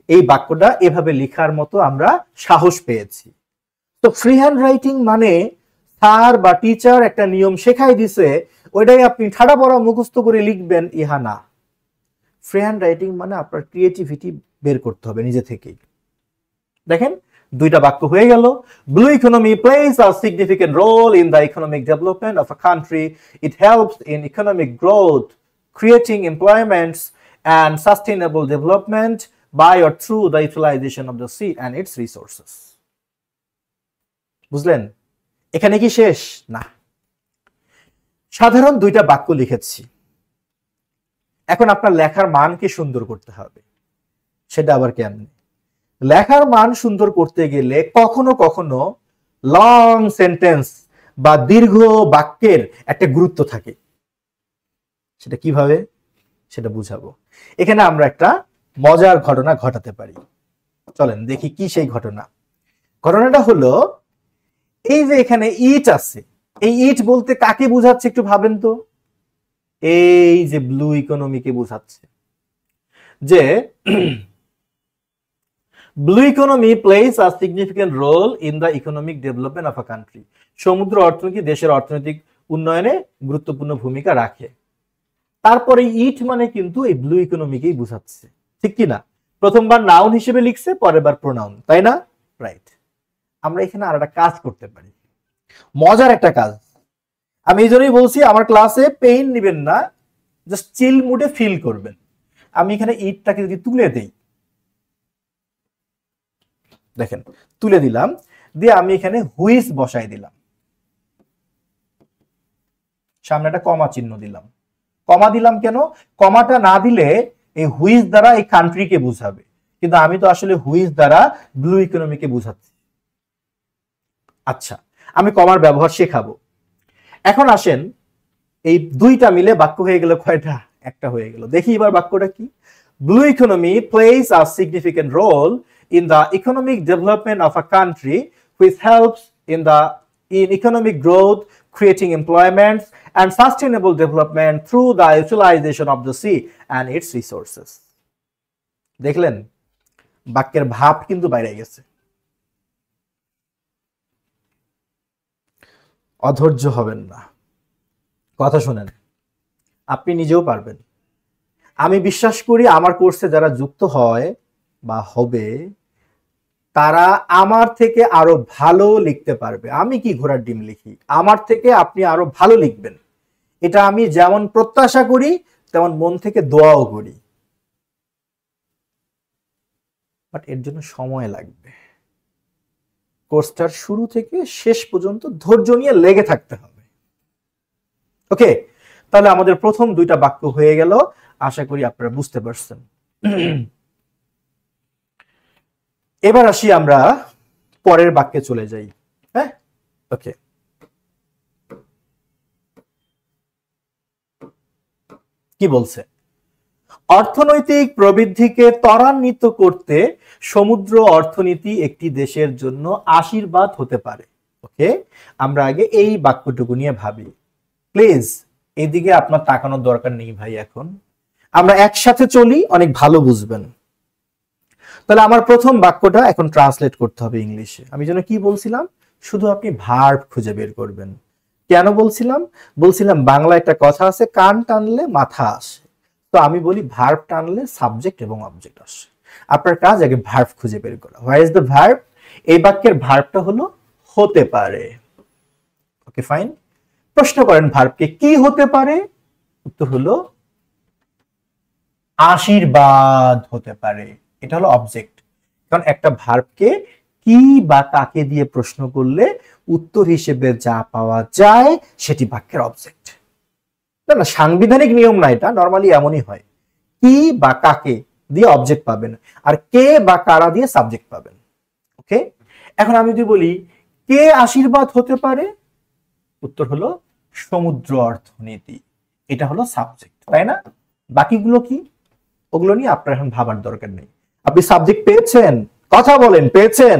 এই বাক্যটা এভাবে লেখার মতো আমরা সাহস পেয়েছি। তো ফ্রি হ্যান্ড রাইটিং মানে স্যার বা টিচার একটা নিয়ম শেখাই দিছে, ওইটাই আপনি ঠাড়া পড়া মুখস্থ করে লিখবেন, ইহা না। ফ্রি হ্যান্ড রাইটিং মানে আপনার ক্রিয়েটিভিটি বের করতে হবে নিজে থেকেই। দেখেন দুইটা বাক্য হয়ে গেল। Blue economy plays a significant role in the economic development of a country. It helps in economic growth, creating employments and sustainable development by or through the utilization of the sea and its resources. বুঝলেন? এখানে কি শেষ? না। সাধারণ দুইটা বাক্য লিখেছি। এখন আপনার লেখার মানকে সুন্দর করতে হবে। সেটা আবার কেমনে? লেখার মান সুন্দর করতে গেলে কখনো কখনো লং সেন্টেন্স বা দীর্ঘ বাক্যের একটা গুরুত্ব থাকে। সেটা কিভাবে? সেটা বুঝাবো। এখানে আমরা একটা মজার ঘটনা ঘটাতে পারি। চলেন দেখি কি সেই ঘটনা। ঘটনাটা হলো এই যে এখানে ইট আছে, এই ইট বলতে কাকে বোঝাচ্ছে একটু ভাবেন তো। এই যে ব্লু ইকোনমিকে বোঝাচ্ছে, যে blue economy plays a significant role in the economic development of a country. সমুদ্র অর্থনীতি দেশের অর্থনৈতিক উন্নয়নে গুরুত্বপূর্ণ ভূমিকা রাখে। তারপরে ইট মানে কিন্তু এই ব্লু ইকোনমিকেই বোঝাচ্ছে, ঠিক কি না? প্রথমবার নাউন হিসেবে লিখছে, পরের বার প্রোনাউন, তাই না? রাইট। আমরা এখানে আর একটা কাজ করতে পারি, মজার একটা কাজ। আমি এই জন্যই বলছি আমার ক্লাসে পেইন নেবেন না, জাস্ট চিল মুডে ফিল করবেন। আমি এখানে ইটটাকে যদি তুলে দেই, দেখেন তুলে দিলাম, দিয়ে আমি এখানে হুইস বসাই দিলাম, সামনে একটা কমা চিহ্ন দিলাম। কমা দিলাম কেন? কমাটা না দিলে এই হুইজ দ্বারা এই কান্ট্রিকে বুঝাবে, কিন্তু আমি তো আসলে হুইজ দ্বারা ব্লু ইকোনমিকে বুঝাচ্ছি। আচ্ছা, আমি কমার ব্যবহার শেখাবো। এখন আসেন, এই দুইটা মিলে বাক্য হয়ে গেল কয়টা? একটা হয়ে গেল। দেখি এবার বাক্যটা কি। Blue economy plays a significant role in the economic development of a country which helps in economic growth, creating employment and sustainable development through the utilization of the sea and its resources. দেখলেন বাক্যের ভাব কিন্তু বাইরে গেছে। অধৈর্য হবেন না, কথা শুনেন, আপনি নিজেও পারবেন। আমি বিশ্বাস করি আমার কোর্সে যারা যুক্ত হয় বা হবে তারা আমার থেকে আরো ভালো লিখতে পারবে। আমি কি ঘোড়ার ডিম লিখি, আমার থেকে আপনি আরো ভালো লিখবেন, এটা আমি যেমন প্রত্যাশা করি তেমন মন থেকে দোয়াও করি। বাট এর জন্য সময় লাগবে। কোর্সটার শুরু থেকে শেষ পর্যন্ত ধৈর্য নিয়ে লেগে থাকতে হবে। ওকে, তাহলে আমাদের প্রথম দুইটা বাক্য হয়ে গেল, আশা করি আপনারা বুঝতে পারছেন। এবার আসি আমরা পরের বাক্যে চলে যাই। হ্যাঁ, ওকে। কি বলছে? অর্থনৈতিক প্রবৃদ্ধিকে ত্বরান্বিত করতে সমুদ্র অর্থনীতি একটি দেশের জন্য আশীর্বাদ হতে পারে। ওকে, আমরা আগে এই বাক্যটুকু নিয়ে ভাবি। প্লিজ এইদিকে আপনার তাকানোর দরকার নেই ভাই, এখন আমরা একসাথে চলি, অনেক ভালো বুঝবেন। তাহলে আমার প্রথম বাক্যটা এখন ট্রান্সলেট করতে হবে ইংলিশে। আমি যেন কি বলছিলাম, শুধু আপনি ভার্ব খুঁজে বের করবেন। কেন বলছিলাম বাংলা একটা কথা আছে, কান টানলে মাথা আসে। তো আমি বলি ভার্ব টানলে সাবজেক্ট এবং অবজেক্ট আসে। আপনার কাজ আগে ভার্ব খুঁজে বের করা। Where is the verb? এই বাক্যের ভার্বটা হলো হতে পারে। Okay fine. প্রশ্ন করেন ভার্বকে কি হতে পারে? উত্তর হলো আশীর্বাদ হতে পারে। এটা হলো অবজেক্ট। কারণ একটা ভার্বকে কি বা কাকে দিয়ে প্রশ্ন করলে উত্তর হিসেবে যা পাওয়া যায় সেটি বাক্যের অবজেক্ট। না, সাংবিধানিক নিয়ম না, এটা নরমালি এমনই হয়। কি বা কাকে দিয়ে অবজেক্ট পাবেন, আর কে বা কারা দিয়ে সাবজেক্ট পাবেন। ওকে, এখন আমি যদি বলি কে আশীর্বাদ হতে পারে, উত্তর হলো সমুদ্র অর্থনীতি। এটা হলো সাবজেক্ট, তাই না? বাকিগুলো কি, ওগুলো নিয়ে আপনার এখন ভাবার দরকার নেই। আপনি সাবজেক্ট পেয়েছেন, কথা বলেন, পেয়েছেন?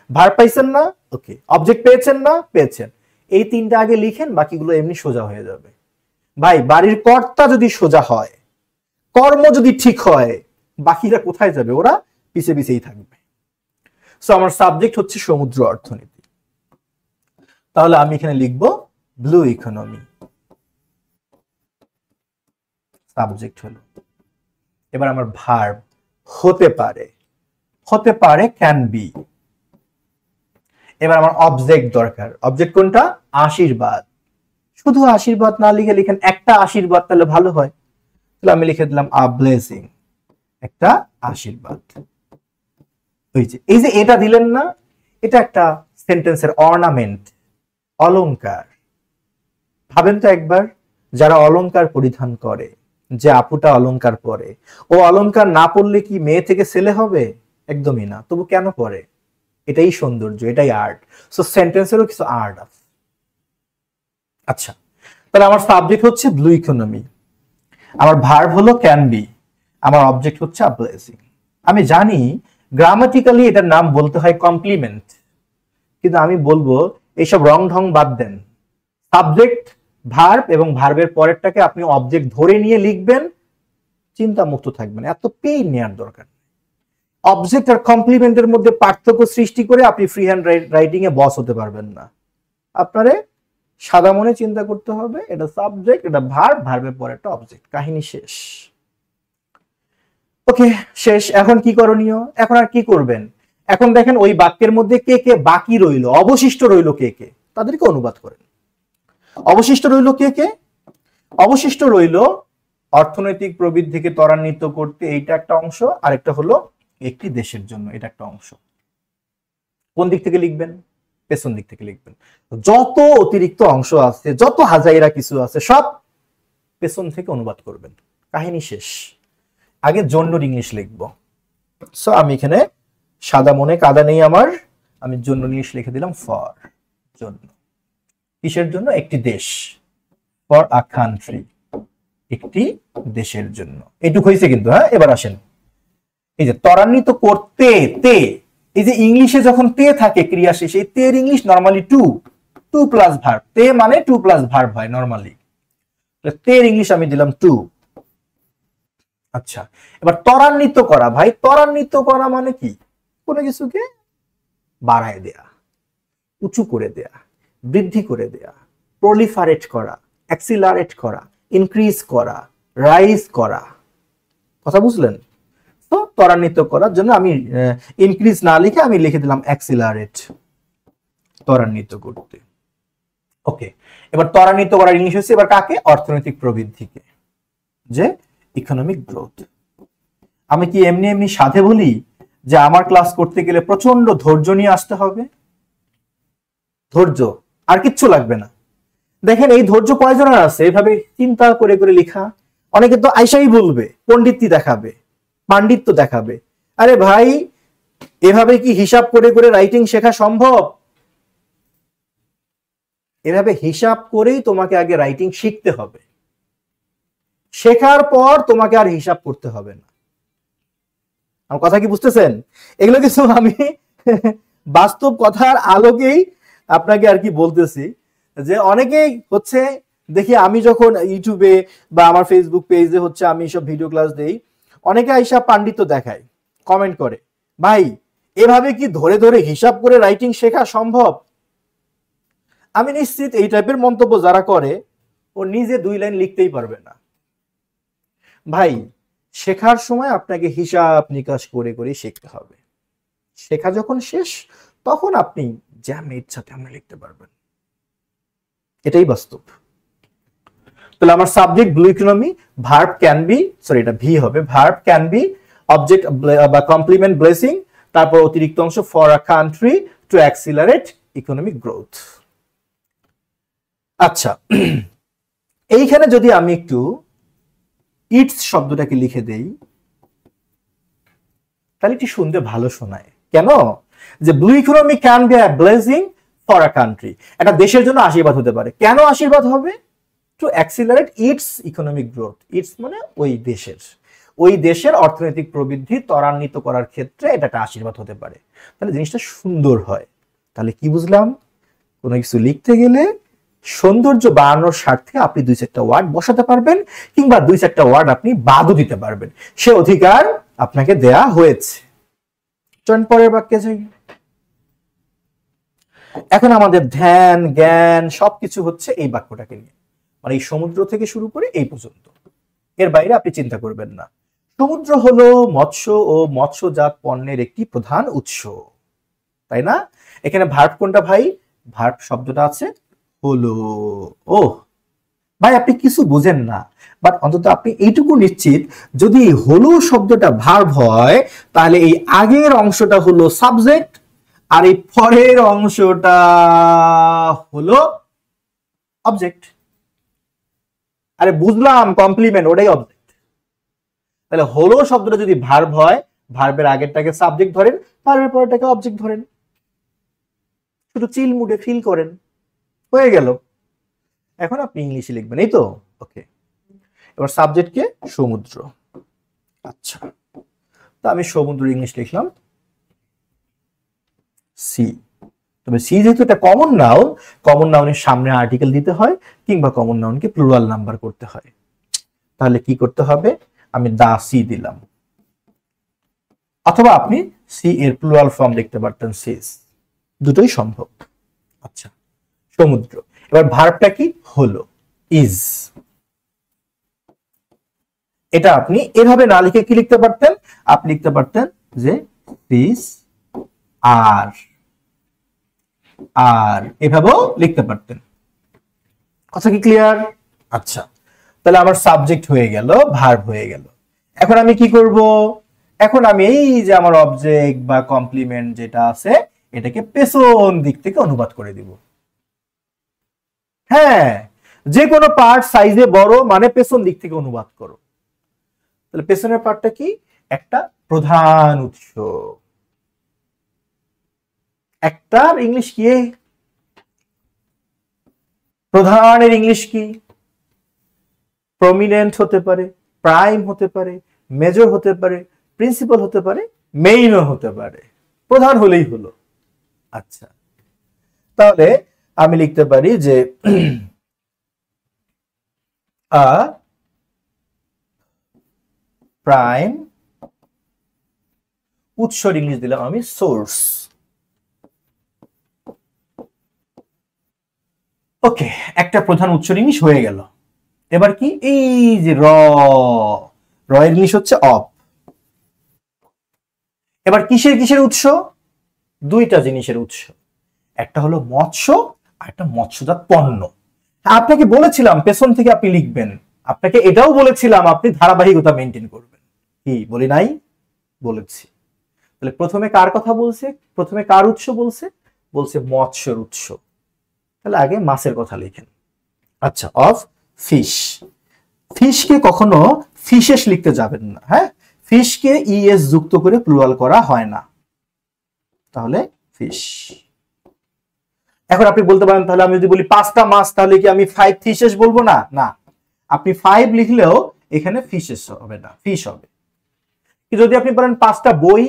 ভার্ব পাইছেন না? ওকে। অবজেক্ট পেয়েছেন না? পেয়েছেন। এই তিনটা আগে লিখেন, বাকিগুলো এমনি সোজা হয়ে যাবে। ভাই, বাড়ির কর্তা যদি সোজা হয়, কর্ম যদি ঠিক হয়, বাকিরা কোথায় যাবে? ওরা পিছে পিছেই থাকবে। সো আমার সাবজেক্ট হচ্ছে সমুদ্র অর্থনীতি। তাহলে আমি এখানে লিখবো ব্লু ইকোনমি। সাবজেক্ট হলো। এবার আমার ভার্ব হতে পারে, হতে পারে ক্যান বি। এবার আমার অবজেক্ট দরকার। অবজেক্ট কোনটা? আশীর্বাদ। শুধু আশীর্বাদ না লিখে লিখেন একটা আশীর্বাদ, তাহলে ভালো হয়। তাহলে আমি লিখে দিলাম আ ব্লেসিং, একটা আশীর্বাদ। এই যে এটা দিলেন না, এটা একটা সেন্টেন্সের অর্নামেন্ট, অলংকার। ভাবেন তো একবার, যারা অলংকার পরিধান করে, যে আপুটা অলংকার পরে, ও অলংকার না পড়লে কি মেয়ে থেকে ছেলে হবে? একদমই না। তবু কেন পরে? এটাই সৌন্দর্য, এটাই আর্ট। সো সেন্টেন্সেরও কিছু আর্ট আছে। আচ্ছা, তাহলে আমার সাবজেক্ট হচ্ছে ব্লু ইকোনমি, আমার ভার্ব হলো ক্যান বি, আমার অবজেক্ট হচ্ছে আ ব্লেসিং। আমি জানি গ্রামাটিক্যালি এটার নাম বলতে হয় কমপ্লিমেন্ট, কিন্তু আমি বলবো এইসব রং ঢং বাদ দেন। সাবজেক্ট, ভার্ব এবং ভার্বের পরেরটাকে আপনি অবজেক্ট ধরে নিয়ে লিখবেন, চিন্তা মুক্ত থাকবেন, এত পেইন নেওয়ার দরকার। অবজেক্ট আর কমপ্লিমেন্টের মধ্যে পার্থক্য সৃষ্টি করে আপনি ফ্রি হ্যান্ড রাইটিং এ বস হতে পারবেন না। আপনারে সাদা মনে চিন্তা করতে হবে, এটা সাবজেক্ট, এটা ভার্ব, ভার্বের পরে একটা অবজেক্ট, কাহিনী শেষ। ওকে, শেষ। এখন কি করণীয়? এখন আর কি করবেন? এখন দেখেন ওই বাক্যের মধ্যে কে কে বাকি রইল, অবশিষ্ট রইল কে কে, তাদেরকে অনুবাদ করেন। অবশিষ্ট রইল কে কে? অবশিষ্ট রইল অর্থনৈতিক প্রবৃদ্ধিকে ত্বরান্বিত করতে, এইটা একটা অংশ, আরেকটা হলো একটি দেশের জন্য, এটা একটা অংশ। কোন দিক থেকে লিখবেন? পেছন দিক থেকে লিখবেন। যত অতিরিক্ত অংশ আছে, যত হাজাইরা কিছু আছে, সব পেছন থেকে অনুবাদ করবেন, কাহিনী শেষ। আগে জন্যর ইংলিশ লিখব। সো আমি এখানে সাদা মনে কাদা নেই আমার, আমি জন্য ইংলিশ লিখে দিলাম ফর, জন্য। কিসের জন্য? একটি দেশ, ফর আ কান্ট্রি, একটি দেশের জন্য। এইটুকু হয়েছে কিন্তু। হ্যাঁ, এবার আসেন, এই যে ত্বরান্বিত করতে, তে, এই যে ইংলিশে যখন তে থাকে ক্রিয়া শেষে, এই তের English normally to plus verb. তে মানে টু প্লাস ভার্ব হয় নরমালি, তের ইংলিশ আমি দিলাম টু। আচ্ছা, এবার ত্বরান্বিত করা। ভাই ত্বরান্বিত করা মানে কি? কোনো কিছুকে বাড়ায় দেয়া, উঁচু করে দেয়া, বৃদ্ধি করে দেয়া, প্রলিফারেট করা, অ্যাক্সিলারেট করা, ইনক্রিজ করা, রাইজ করা। কথা বুঝলেন? তো ত্বরান্বিত করার জন্য আমি ইনক্রিজ না লিখে আমি লিখে দিলাম অ্যাক্সিলারেট, ত্বরান্বিত করতে। ওকে, এবার ত্বরান্বিত করার ইংলিশ হচ্ছে এবার কাকে? অর্থনৈতিক প্রবৃদ্ধিকে, যে ইকোনমিক গ্রোথ। আমি কি এমনি এমনি সাধে বলি যে আমার ক্লাস করতে গেলে প্রচন্ড ধৈর্য নিয়ে আসতে হবে? ধৈর্য, আর কিচ্ছু লাগবে না। দেখেন এই ধৈর্য কয়জনের আছে এভাবে চিন্তা করে করে লেখা? অনেকে তো আইসাই বলবে, পণ্ডিতই দেখাবে, পাণ্ডিত্য দেখাবে। আরে ভাই, এভাবে কি হিসাব করে করে রাইটিং শেখা সম্ভব? এভাবে হিসাব করেই তোমাকে আগে রাইটিং শিখতে হবে, শেখার পর তোমাকে আর হিসাব করতে হবে না। আমার কথা কি বুঝতেছেন? এগুলো কিছু আমি বাস্তব কথার আলোকেই আপনাকে আর কি বলতেছি, যে অনেকেই হচ্ছে দেখি আমি যখন ইউটিউবে বা আমার ফেসবুক পেজে হচ্ছে আমি সব ভিডিও ক্লাস দেই, অনেকে হিসাব পাণ্ডিত্য দেখায়, কমেন্ট করে, ভাই এভাবে কি ধরে ধরে হিসাব করে রাইটিং শেখা সম্ভব? আমি নিশ্চিত এই টাইপের মন্তব্য যারা করে ও নিজে 2 লাইন লিখতেই পারবে না। ভাই শেখার সময় আপনাকে হিসাব নিকাশ করে করে শিখতে হবে, শেখা যখন শেষ তখন আপনি যেমন ইচ্ছা তেমন লিখতে পারবেন, এটাই বাস্তব। তাহলে আমার subject blue economy, verb can be, sorry এটা ভি হবে, ভার্ব ক্যান বি, অবজেক্ট বা কমপ্লিমেন্ট ব্লেসিং, তারপর অতিরিক্ত অংশ for a country to accelerate economic growth. আচ্ছা, এইখানে যদি আমি একটু ইটস শব্দটাকে লিখে দেই তাহলে এটি শুনতে ভালো শোনায়। কেন? যে blue economy can be a blessing for a country, একটা দেশের জন্য আশীর্বাদ হতে পারে। কেন আশীর্বাদ হবে? To accelerate its economic growth. Its মানে ওই দেশের অর্থনৈতিক প্রবৃদ্ধি ত্বরান্বিত করার ক্ষেত্রে এটা একটা আশীর্বাদ হতে পারে। তাহলে জিনিসটা সুন্দর হয়। তাহলে কি বুঝলাম? কোনো কিছু লিখতে গেলে সৌন্দর্য বাড়ানোর স্বার্থে আপনি 2-4টা ওয়ার্ড বসাতে পারবেন, কিংবা 2-4টা ওয়ার্ড আপনি বাদও দিতে পারবেন, সে অধিকার আপনাকে দেয়া হয়েছে। চল পরের বাক্যে যাই। এখন আমাদের ধ্যান জ্ঞান সবকিছু হচ্ছে এই বাক্যটাকে নিয়ে, মানে এই সমুদ্র থেকে শুরু করে এই পর্যন্ত। এর বাইরে আপনি চিন্তা করবেন না। সমুদ্র হলো মৎস্য ও মৎস্যজাত পণ্যের একটি প্রধান উৎস, তাই না? এখানে ভার্ব কোনটা ভাই? ভার্ব শব্দটা আছে হলো। ও ভাই আপনি কিছু বুঝেন না, বাট অন্তত আপনি এইটুকু নিশ্চিত যদি হলো শব্দটা ভার্ব হয় তাহলে এই আগের অংশটা হলো সাবজেক্ট আর এই পরের অংশটা হলো অবজেক্ট। আরে বুঝলাম, কমপ্লিমেন্ট, ওটাই অবজেক্ট। তাহলে হলো শব্দটা যদি ভার্ব হয়, ভার্বের আগেরটাকে সাবজেক্ট ধরেন, ভার্বের পরেরটাকে অবজেক্ট ধরেন, শুধু চিল মুডে ফিল করেন, হয়ে গেল। এখন আপনি ইংলিশে লিখবেন, এই তো? ওকে, এবার সাবজেক্টকে সমুদ্র। আচ্ছা, তো আমি সমুদ্র ইংলিশ লিখলাম সি। তবে সি যেহেতু একটা কমন নাউন, কমন নাউনের সামনে আর্টিকেল দিতে হয় কিংবা কমন নাউনকে প্লুরাল নাম্বার করতে হয়। তাহলে কি করতে হবে? আমি দা সি দিলাম, অথবা আপনি সি এর প্লুরাল ফর্ম লিখতে পারতেন সিস, দুটোই সম্ভব। আচ্ছা, সমুদ্র। এবার ভার্বটা কি? হলো, ইজ। এটা আপনি এভাবে না লিখে কি লিখতে পারতেন? আপনি লিখতে পারতেন যে দিস আর, আর এভাবেও লিখতে পারতেন। কথা কি ক্লিয়ার? আচ্ছা, তাহলে আমার সাবজেক্ট হয়ে গেল, ভার্ব হয়ে গেল। এখন আমি কি করব? এখন আমি এই যে আমার অবজেক্ট বা কমপ্লিমেন্ট যেটা আছে এটাকে পেছন দিক থেকে অনুবাদ করে দিব। হ্যাঁ, যে কোনো পার্ট সাইজে বড় মানে পেছন দিক থেকে অনুবাদ করো। তাহলে পেছনের পার্টটা কি? একটা প্রধান উৎস। একটার ইংলিশ কি? প্রধানের ইংলিশ কি? প্রমিনেন্ট হতে পারে, প্রাইম হতে পারে, মেজর হতে পারে, প্রিন্সিপাল হতে পারে, মেইনও হতে পারে। প্রধান হলেই হলো। আচ্ছা, তাহলে আমি লিখতে পারি যে আ প্রাইম, উৎসর ইংলিশ দিলাম আমি সোর্স। ওকে, একটা প্রধান উৎসর ইংলিশ হয়ে গেল। এবার কি? এই যে র, র এর ইংলিশ হচ্ছে অফ। এবার কিসের কিসের উৎস? দুইটা জিনিসের উৎস, একটা হলো মৎস্য আর একটা মৎস্যজাত পণ্য। আপনাকে বলেছিলাম পেছন থেকে আপনি লিখবেন, আপনাকে এটাও বলেছিলাম আপনি ধারাবাহিকতা মেনটেন করবেন। কি বলি নাই? বলেছি। তাহলে প্রথমে কার কথা বলছে? প্রথমে কার উৎস বলছে? বলছে মৎস্যের উৎস। তাহলে আগে মাছের কথা লিখেন। আচ্ছা, অফ ফিশ। ফিশকে কখনো ফিশেস লিখতে যাবেন না। হ্যাঁ, ফিশকে ইএস যুক্ত করে প্লুরাল করা হয় না। তাহলে ফিশ। এখন আপনি বলতে পারেন তাহলে আমি যদি বলি 5টা মাছ তাহলে কি আমি 5 ফিশেস বলবো না? না, আপনি 5 লিখলেও এখানে ফিশেস হবে না, ফিশ হবে। যদি আপনি বলেন 5টা বই,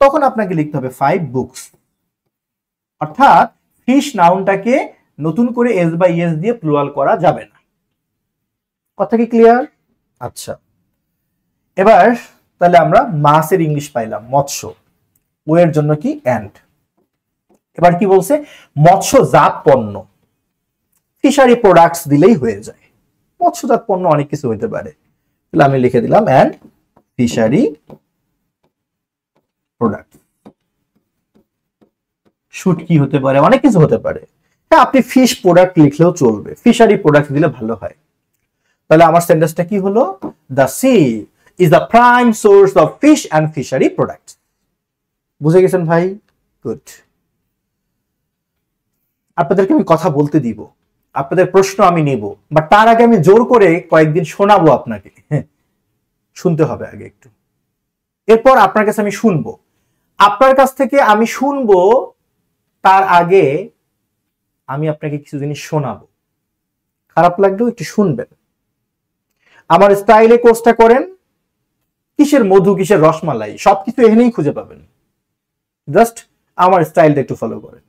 তখন আপনাকে লিখতে হবে 5 বুকস। অর্থাৎ ফিশ নাউনটাকে নতুন করে এস বা ইএস দিয়ে প্লুরাল করা যাবে না। কথা কি ক্লিয়ার? আচ্ছা, এবার তাহলে আমরা মাছের ইংলিশ পাইলাম মৎস্য, ও এর জন্য কি? এন্ড। এবার কি বলছে? মৎস্যজাত পণ্য, ফিশারি প্রোডাক্টস দিলেই হয়ে যায়। মৎস্যজাত পণ্য অনেক কিছু হতে পারে, তাহলে আমি লিখে দিলাম এন্ড ফিশারি প্রোডাক্ট। শুটকি হতে পারে, অনেক কিছু হতে পারে। হ্যাঁ, আপনি ফিশ প্রোডাক্ট লিখলেও চলবে, ফিশারি প্রোডাক্ট দিলে ভালো হয়। তাহলে আমার সেন্টেন্সটা কি হলো? The sea is the prime source of fish and fishery product. বুঝে গেছেন ভাই? গুড। আপনাদেরকে আমি কথা বলতে দিব, আপনাদের প্রশ্ন আমি নেব, বাট তার আগে আমি জোর করে কয়েকদিন শোনাবো আপনাকে। শুনতে হবে আগে একটু, এরপর আপনার কাছে আমি শুনবো। আপনার কাছ থেকে আমি শুনবো, তার আগে আমি আপনাকে কিছু জিনিস শোনাবো। খারাপ লাগলেও একটু শুনবেন। আমার স্টাইলে কোর্সটা করেন, কিসের মধু কিসের রসমালাই সবকিছু এখানেই খুঁজে পাবেন। জাস্ট আমার স্টাইলটা একটু ফলো করেন।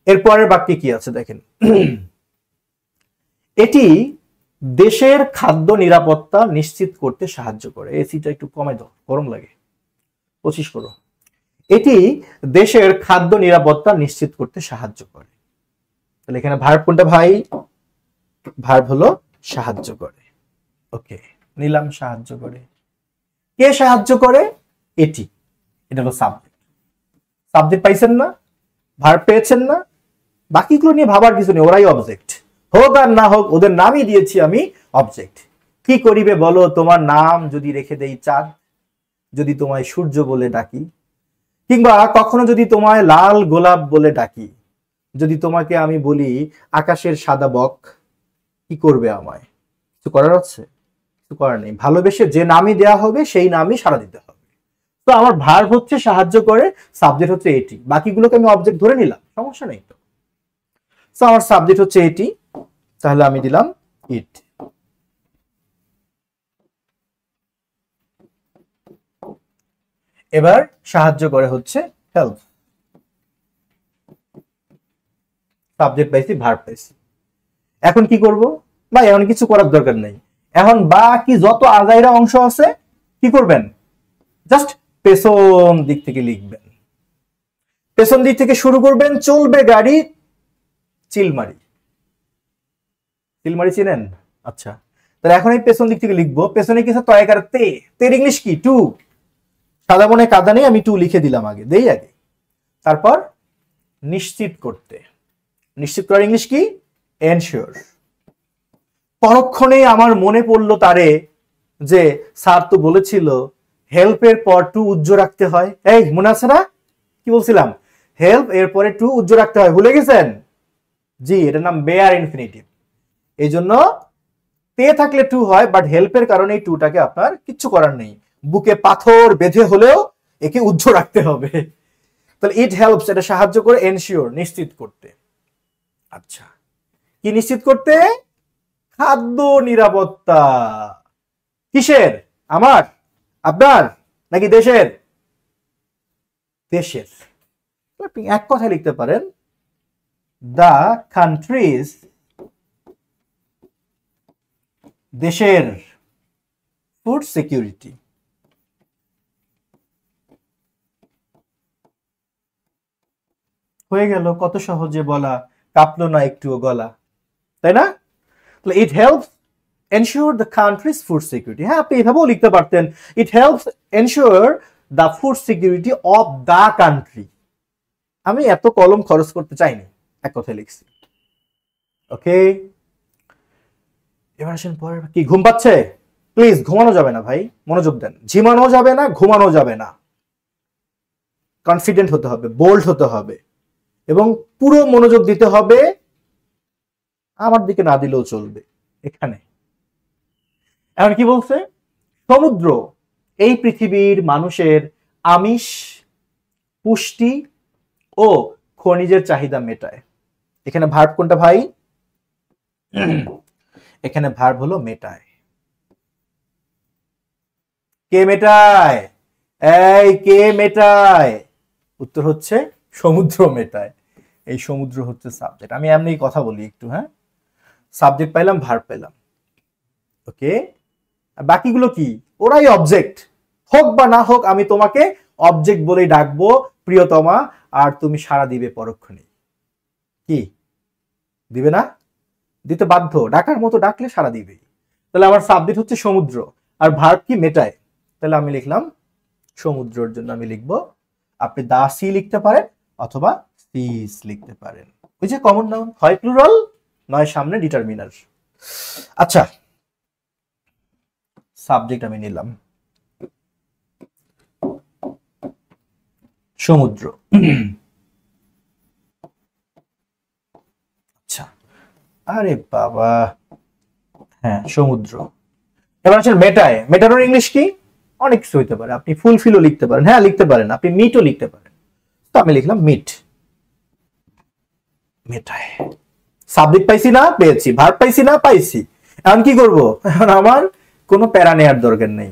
এরপরের বাক্যে কি আছে দেখেন, এটি দেশের খাদ্য নিরাপত্তা নিশ্চিত করতে সাহায্য করে। এসিটা একটু কমে দাও, গরম লাগে। 25 করো। এটি দেশের খাদ্য নিরাপত্তা নিশ্চিত করতে সাহায্য করে। তাহলে এখানে ভার্ব কোনটা ভাই? ভার্ব হলো সাহায্য করে। ওকে, নিলাম সাহায্য করে। কে সাহায্য করে? এটি, এটা হলো সাবজেক্ট। সাবজেক্ট পাইছেন না, ভার্ব পেয়েছেন না, বাকিগুলো নিয়ে ভাবার কিছু নেই, ওরাই অবজেক্ট। হোক আর না হোক, ওদের নামই দিয়েছি আমি অবজেক্ট। কি করিবে বলো, তোমার নাম যদি রেখে দেই চাঁদ, যদি তোমায় সূর্য বলে ডাকি, কিংবা কখনো যদি তোমায় লাল গোলাপ বলে ডাকি, যদি তোমাকে আমি বলি আকাশের সাদা বক, কি করবে আমায়? কিছু করার আছে? কিছু করার নেই। ভালোবেসে যে নামই দেয়া হবে সেই নামই সাড়া দিতে হবে। তো আমার ভার্ব হচ্ছে সাহায্য করে, সাবজেক্ট হচ্ছে এটি, বাকিগুলোকে আমি অবজেক্ট ধরে নিলাম, সমস্যা নেই তো। তো আমার সাবজেক্ট হচ্ছে এটি, তাহলে আমি দিলাম ইট। এবার সাহায্য করে হচ্ছে হেল্প। সাবজেক্ট পাইছি, ভার্ব পাইছি। এখন কি করব ভাই? এখন কিছু করার দরকার নেই। এখন বাকি যত আজাইরা অংশ আছে কি করবেন? জাস্ট পেছন দিক থেকে লিখবেন। পেছন দিক থেকে শুরু করবেন, চলবে গাড়ি চিলমারি। চিলমারি চিনেন? আচ্ছা, তাহলে এখন এই পেছন দিক থেকে লিখবো। পেছনে কিছু তয়কার তে, তের ইংলিশ কি? টু। সাদা মনে কাদা নেই, আমি টু লিখে দিলাম আগে, দেই আগে। তারপর নিশ্চিত করতে, নিশ্চিত করার ইংলিশ কি? এনশিওর। পরক্ষণে আমার মনে পড়লো তারে যে স্যার তো বলেছিল হেল্পের পর টু উজ্জ্ব রাখতে হয়। এই মনে আছে না কি বলছিলাম? হেল্প এর পরে টু উজ্জ্ব রাখতে হয়, ভুলে গেছেন? জি, এটার নাম বেয়ার ইনফিনিটিভ। এই জন্য তে থাকলে টু হয়, বাট হেল্পের কারণে এই টুটাকে আপনার কিচ্ছু করার নেই, বুকে পাথর বেঁধে হলেও একে উজ্জ্ব রাখতে হবে। তাহলে ইট হেল্পস, এটা সাহায্য করে এনশিওর, নিশ্চিত করতে। আচ্ছা, কি নিশ্চিত করতে? খাদ্য নিরাপত্তা। কিসের? আমার, আপনার, নাকি দেশের? দেশের। আপনি এক কথায় লিখতে পারেন দ্য কান্ট্রিজ, দেশের ফুড সিকিউরিটি। হয়ে গেল, কত সহজে বলা, কাঁপলো না একটুও গলা, তাই না? তাহলে ইট helps ensure the country's food security. হ্যাঁ, আপনি এভাবেও লিখতে পারতেন, ইট helps ensure the food security of the country. আমি এত কলম খরচ করতে চাইনি, এক কথায় লিখছি। ওকে, এবার আসেন পরের। কি ঘুম পাচ্ছে? প্লিজ ঘুমানো যাবে না ভাই, মনোযোগ দেন। ঝিমানো যাবে না, ঘুমানো যাবে না। কনফিডেন্ট হতে হবে, বোল্ড হতে হবে, এবং পুরো মনোযোগ দিতে হবে। আমার দিকে না দিলেও চলবে। এখানে এখন কি বলছে? সমুদ্র এই পৃথিবীর মানুষের আমিষ, পুষ্টি ও খনিজের চাহিদা মেটায়। এখানে ভার্ব কোনটা ভাই? এখানে ভার্ব হলো মেটায়। কে মেটায়? এই কে মেটায়? উত্তর হচ্ছে সমুদ্র মেটায়। এই সমুদ্র হচ্ছে সাবজেক্ট। আমি এমনি কথা বলি একটু, হ্যাঁ? সাবজেক্ট পাইলাম, ভার্ব পেলাম, ওকে। বাকিগুলো কি? ওরাই অবজেক্ট। হোক বা না হোক, আমি তোমাকে অবজেক্ট বলেই ডাকবো প্রিয়তমা, আর তুমি সাড়া দিবে পরক্ষণে। কি দিবে না? দিতে বাধ্য, ডাকার মতো ডাকলে সাড়া দিবে। তাহলে আমার সাবজেক্ট হচ্ছে সমুদ্র, আর ভার্ব কি? মেটায়। তাহলে আমি লিখলাম সমুদ্রের জন্য আমি লিখবো, আপনি দা সি লিখতে পারেন অথবা সিস লিখতে পারেন। ওই যে কমন নাউন, হয় প্লুরাল নয় সামনে ডিটারমিনার। আচ্ছা, সাবজেক্ট আমি নিলাম সমুদ্র। আচ্ছা, আরে বাবা, হ্যাঁ সমুদ্র। এবার আসলে মেটায়, মেটানোর ইংলিশ কি? অনেক কিছু হইতে পারে। আপনি ফুলফিলও লিখতে পারেন, হ্যাঁ লিখতে পারেন, আপনি মিটও লিখতে পারেন। তো আমি লিখলাম মিট, মেটায়। সাবজেক্ট পাইছি না? পেয়েছি। ভার্ব পাইছি না? পাইছি। এখন কি করব? এখন আমার কোনো প্যারা নেওয়ার দরকার নেই।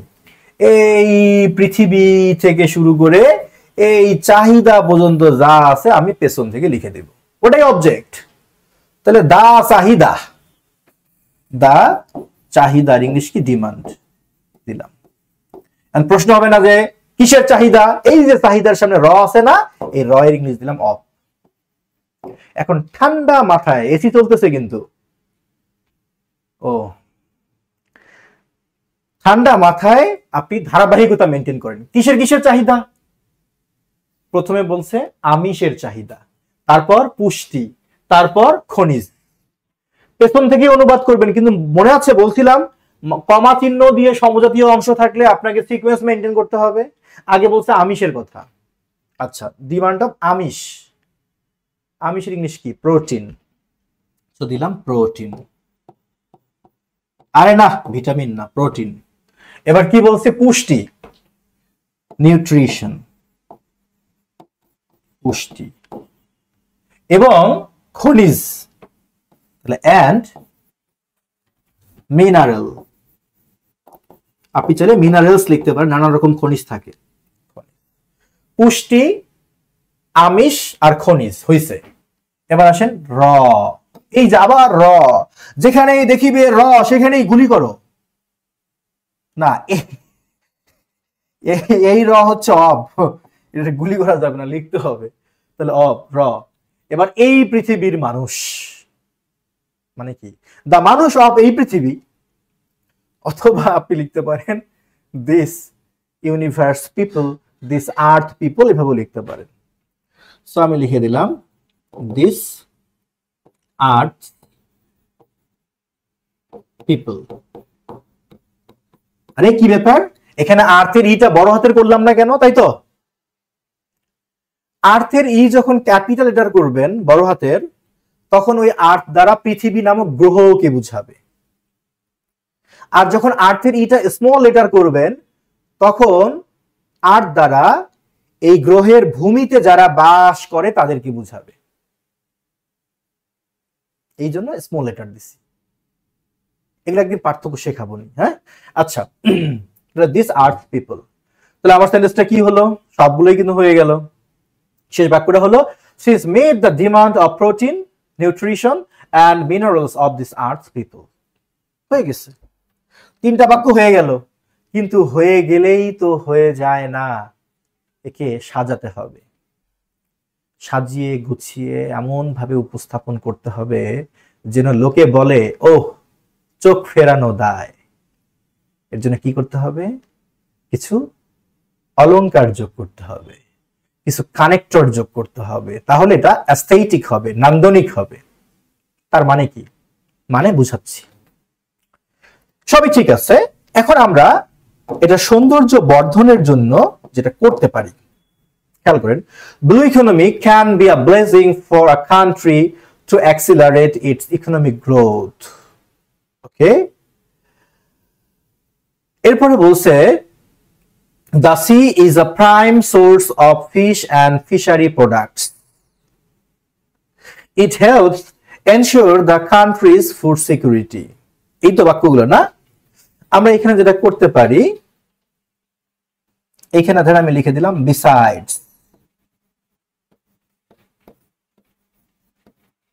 এই পৃথিবী থেকে শুরু করে এই চাহিদা পর্যন্ত যা আছে আমি পেছন থেকে লিখে দেব, ওটাই অবজেক্ট। তাহলে দা চাহিদা, দা চাহিদার ইংলিশ কি? ডিমান্ড দিলাম। প্রশ্ন হবে না যে কিসের চাহিদা? এই যে চাহিদার সামনে র আছে না, এই র এর ইংলিশ দিলাম অফ। এখন ঠান্ডা মাথায়, এসি চলতেছে কিন্তু, ও ঠান্ডা মাথায় আপনি ধারাবাহিকতা মেনটেন করেন। কিসের কিসের চাহিদা? প্রথমে বলছে আমিষের চাহিদা, তারপর পুষ্টি, তারপর খনিজ। পেছন থেকে অনুবাদ করবেন, কিন্তু মনে আছে বলছিলাম কমা চিহ্ন দিয়ে সমজাতীয় অংশ থাকলে আপনাকে সিকোয়েন্স মেনটেন করতে হবে। আগে বলছে আমিষের কথা। আচ্ছা, ডিমান্ড অফ আমিষ, আমিষের ইংলিশ কি? প্রোটিন। তো দিলাম প্রোটিন। আরে না, ভিটামিন না, প্রোটিন। এবার কি বলছে? পুষ্টি, নিউট্রিশন, পুষ্টি এবং খনিজ, তাহলে অ্যান্ড মিনারেল। আপনি চাইলে মিনারেলস লিখতে পারেন, নানা রকম খনিজ থাকে। পুষ্টি, আমিষ আর খনিজ হইছে। এবার আসেন র। এই যে আবার র, যেখানেই দেখিবে র সেখানেই গুলি করো না, এই র হচ্ছে অব, এটা গুলি করা যাবে না, লিখতে হবে। তাহলে অব, র। এবার এই পৃথিবীর মানুষ মানে কি? দা মানুষ অফ এই পৃথিবী, অথবা আপনি লিখতে পারেন this universe people, this earth people, এভাবে লিখতে পারেন। সো আমি লিখে দিলাম দিস আর্থ পিপল। আরে কি ব্যাপার, এখানে আর্থের ইটা বড় হাতের করলাম না কেন? তাই তো, আর্থের ই যখন ক্যাপিটাল লেটার করবেন বড় হাতের, তখন ওই আর্থ দ্বারা পৃথিবী নামক গ্রহকে বুঝাবে। আর যখন আর্থের ইটা স্মল লেটার করবেন, তখন আর্থ দ্বারা এই গ্রহের ভূমিতে যারা বাস করে তাদেরকে বুঝাবে। এই জন্য স্মল লেটার দিছি। এগুলো একদিন পার্থক্য শেখাবো নি। হ্যাঁ, আচ্ছা, দিস আর্থ পিপল। তাহলে আমার সেন্টেন্সটা কি হলো? সবগুলোই কিন্তু হয়ে গেল। শেষ বাক্যটা হলো she has made the demand of protein, nutrition and minerals of this earth people. হয়ে গেছে, তিনটা বাক্য হয়ে গেল। কিন্তু হয়ে গেলেই তো হয়ে যায় না, একে সাজাতে হবে। সাজিয়ে গুছিয়ে এমন ভাবে উপস্থাপন করতে হবে যেন লোকে বলে, ও চোখ ফেরানো দায়। এর জন্য কি করতে হবে? কিছু অলংকার যোগ করতে হবে, কিছু কানেক্টর যোগ করতে হবে, তাহলে এটা অ্যাস্থেটিক হবে, নান্দনিক হবে। তার মানে কি? মানে বুঝাচ্ছি, সবই ঠিক আছে। এখন আমরা এটা সৌন্দর্য বর্ধনের জন্য যেটা করতে পারি, খেয়াল করেন, blue economy can be a blessing for a country to accelerate its economic growth. Okay, এরপরে বলছে the sea is a prime source of fish and fishery products. It helps ensure the country's food security. এই তো বাক্যগুলো না? আমরা এখানে যেটা করতে পারি, এখানে ধরে আমি লিখে দিলাম besides,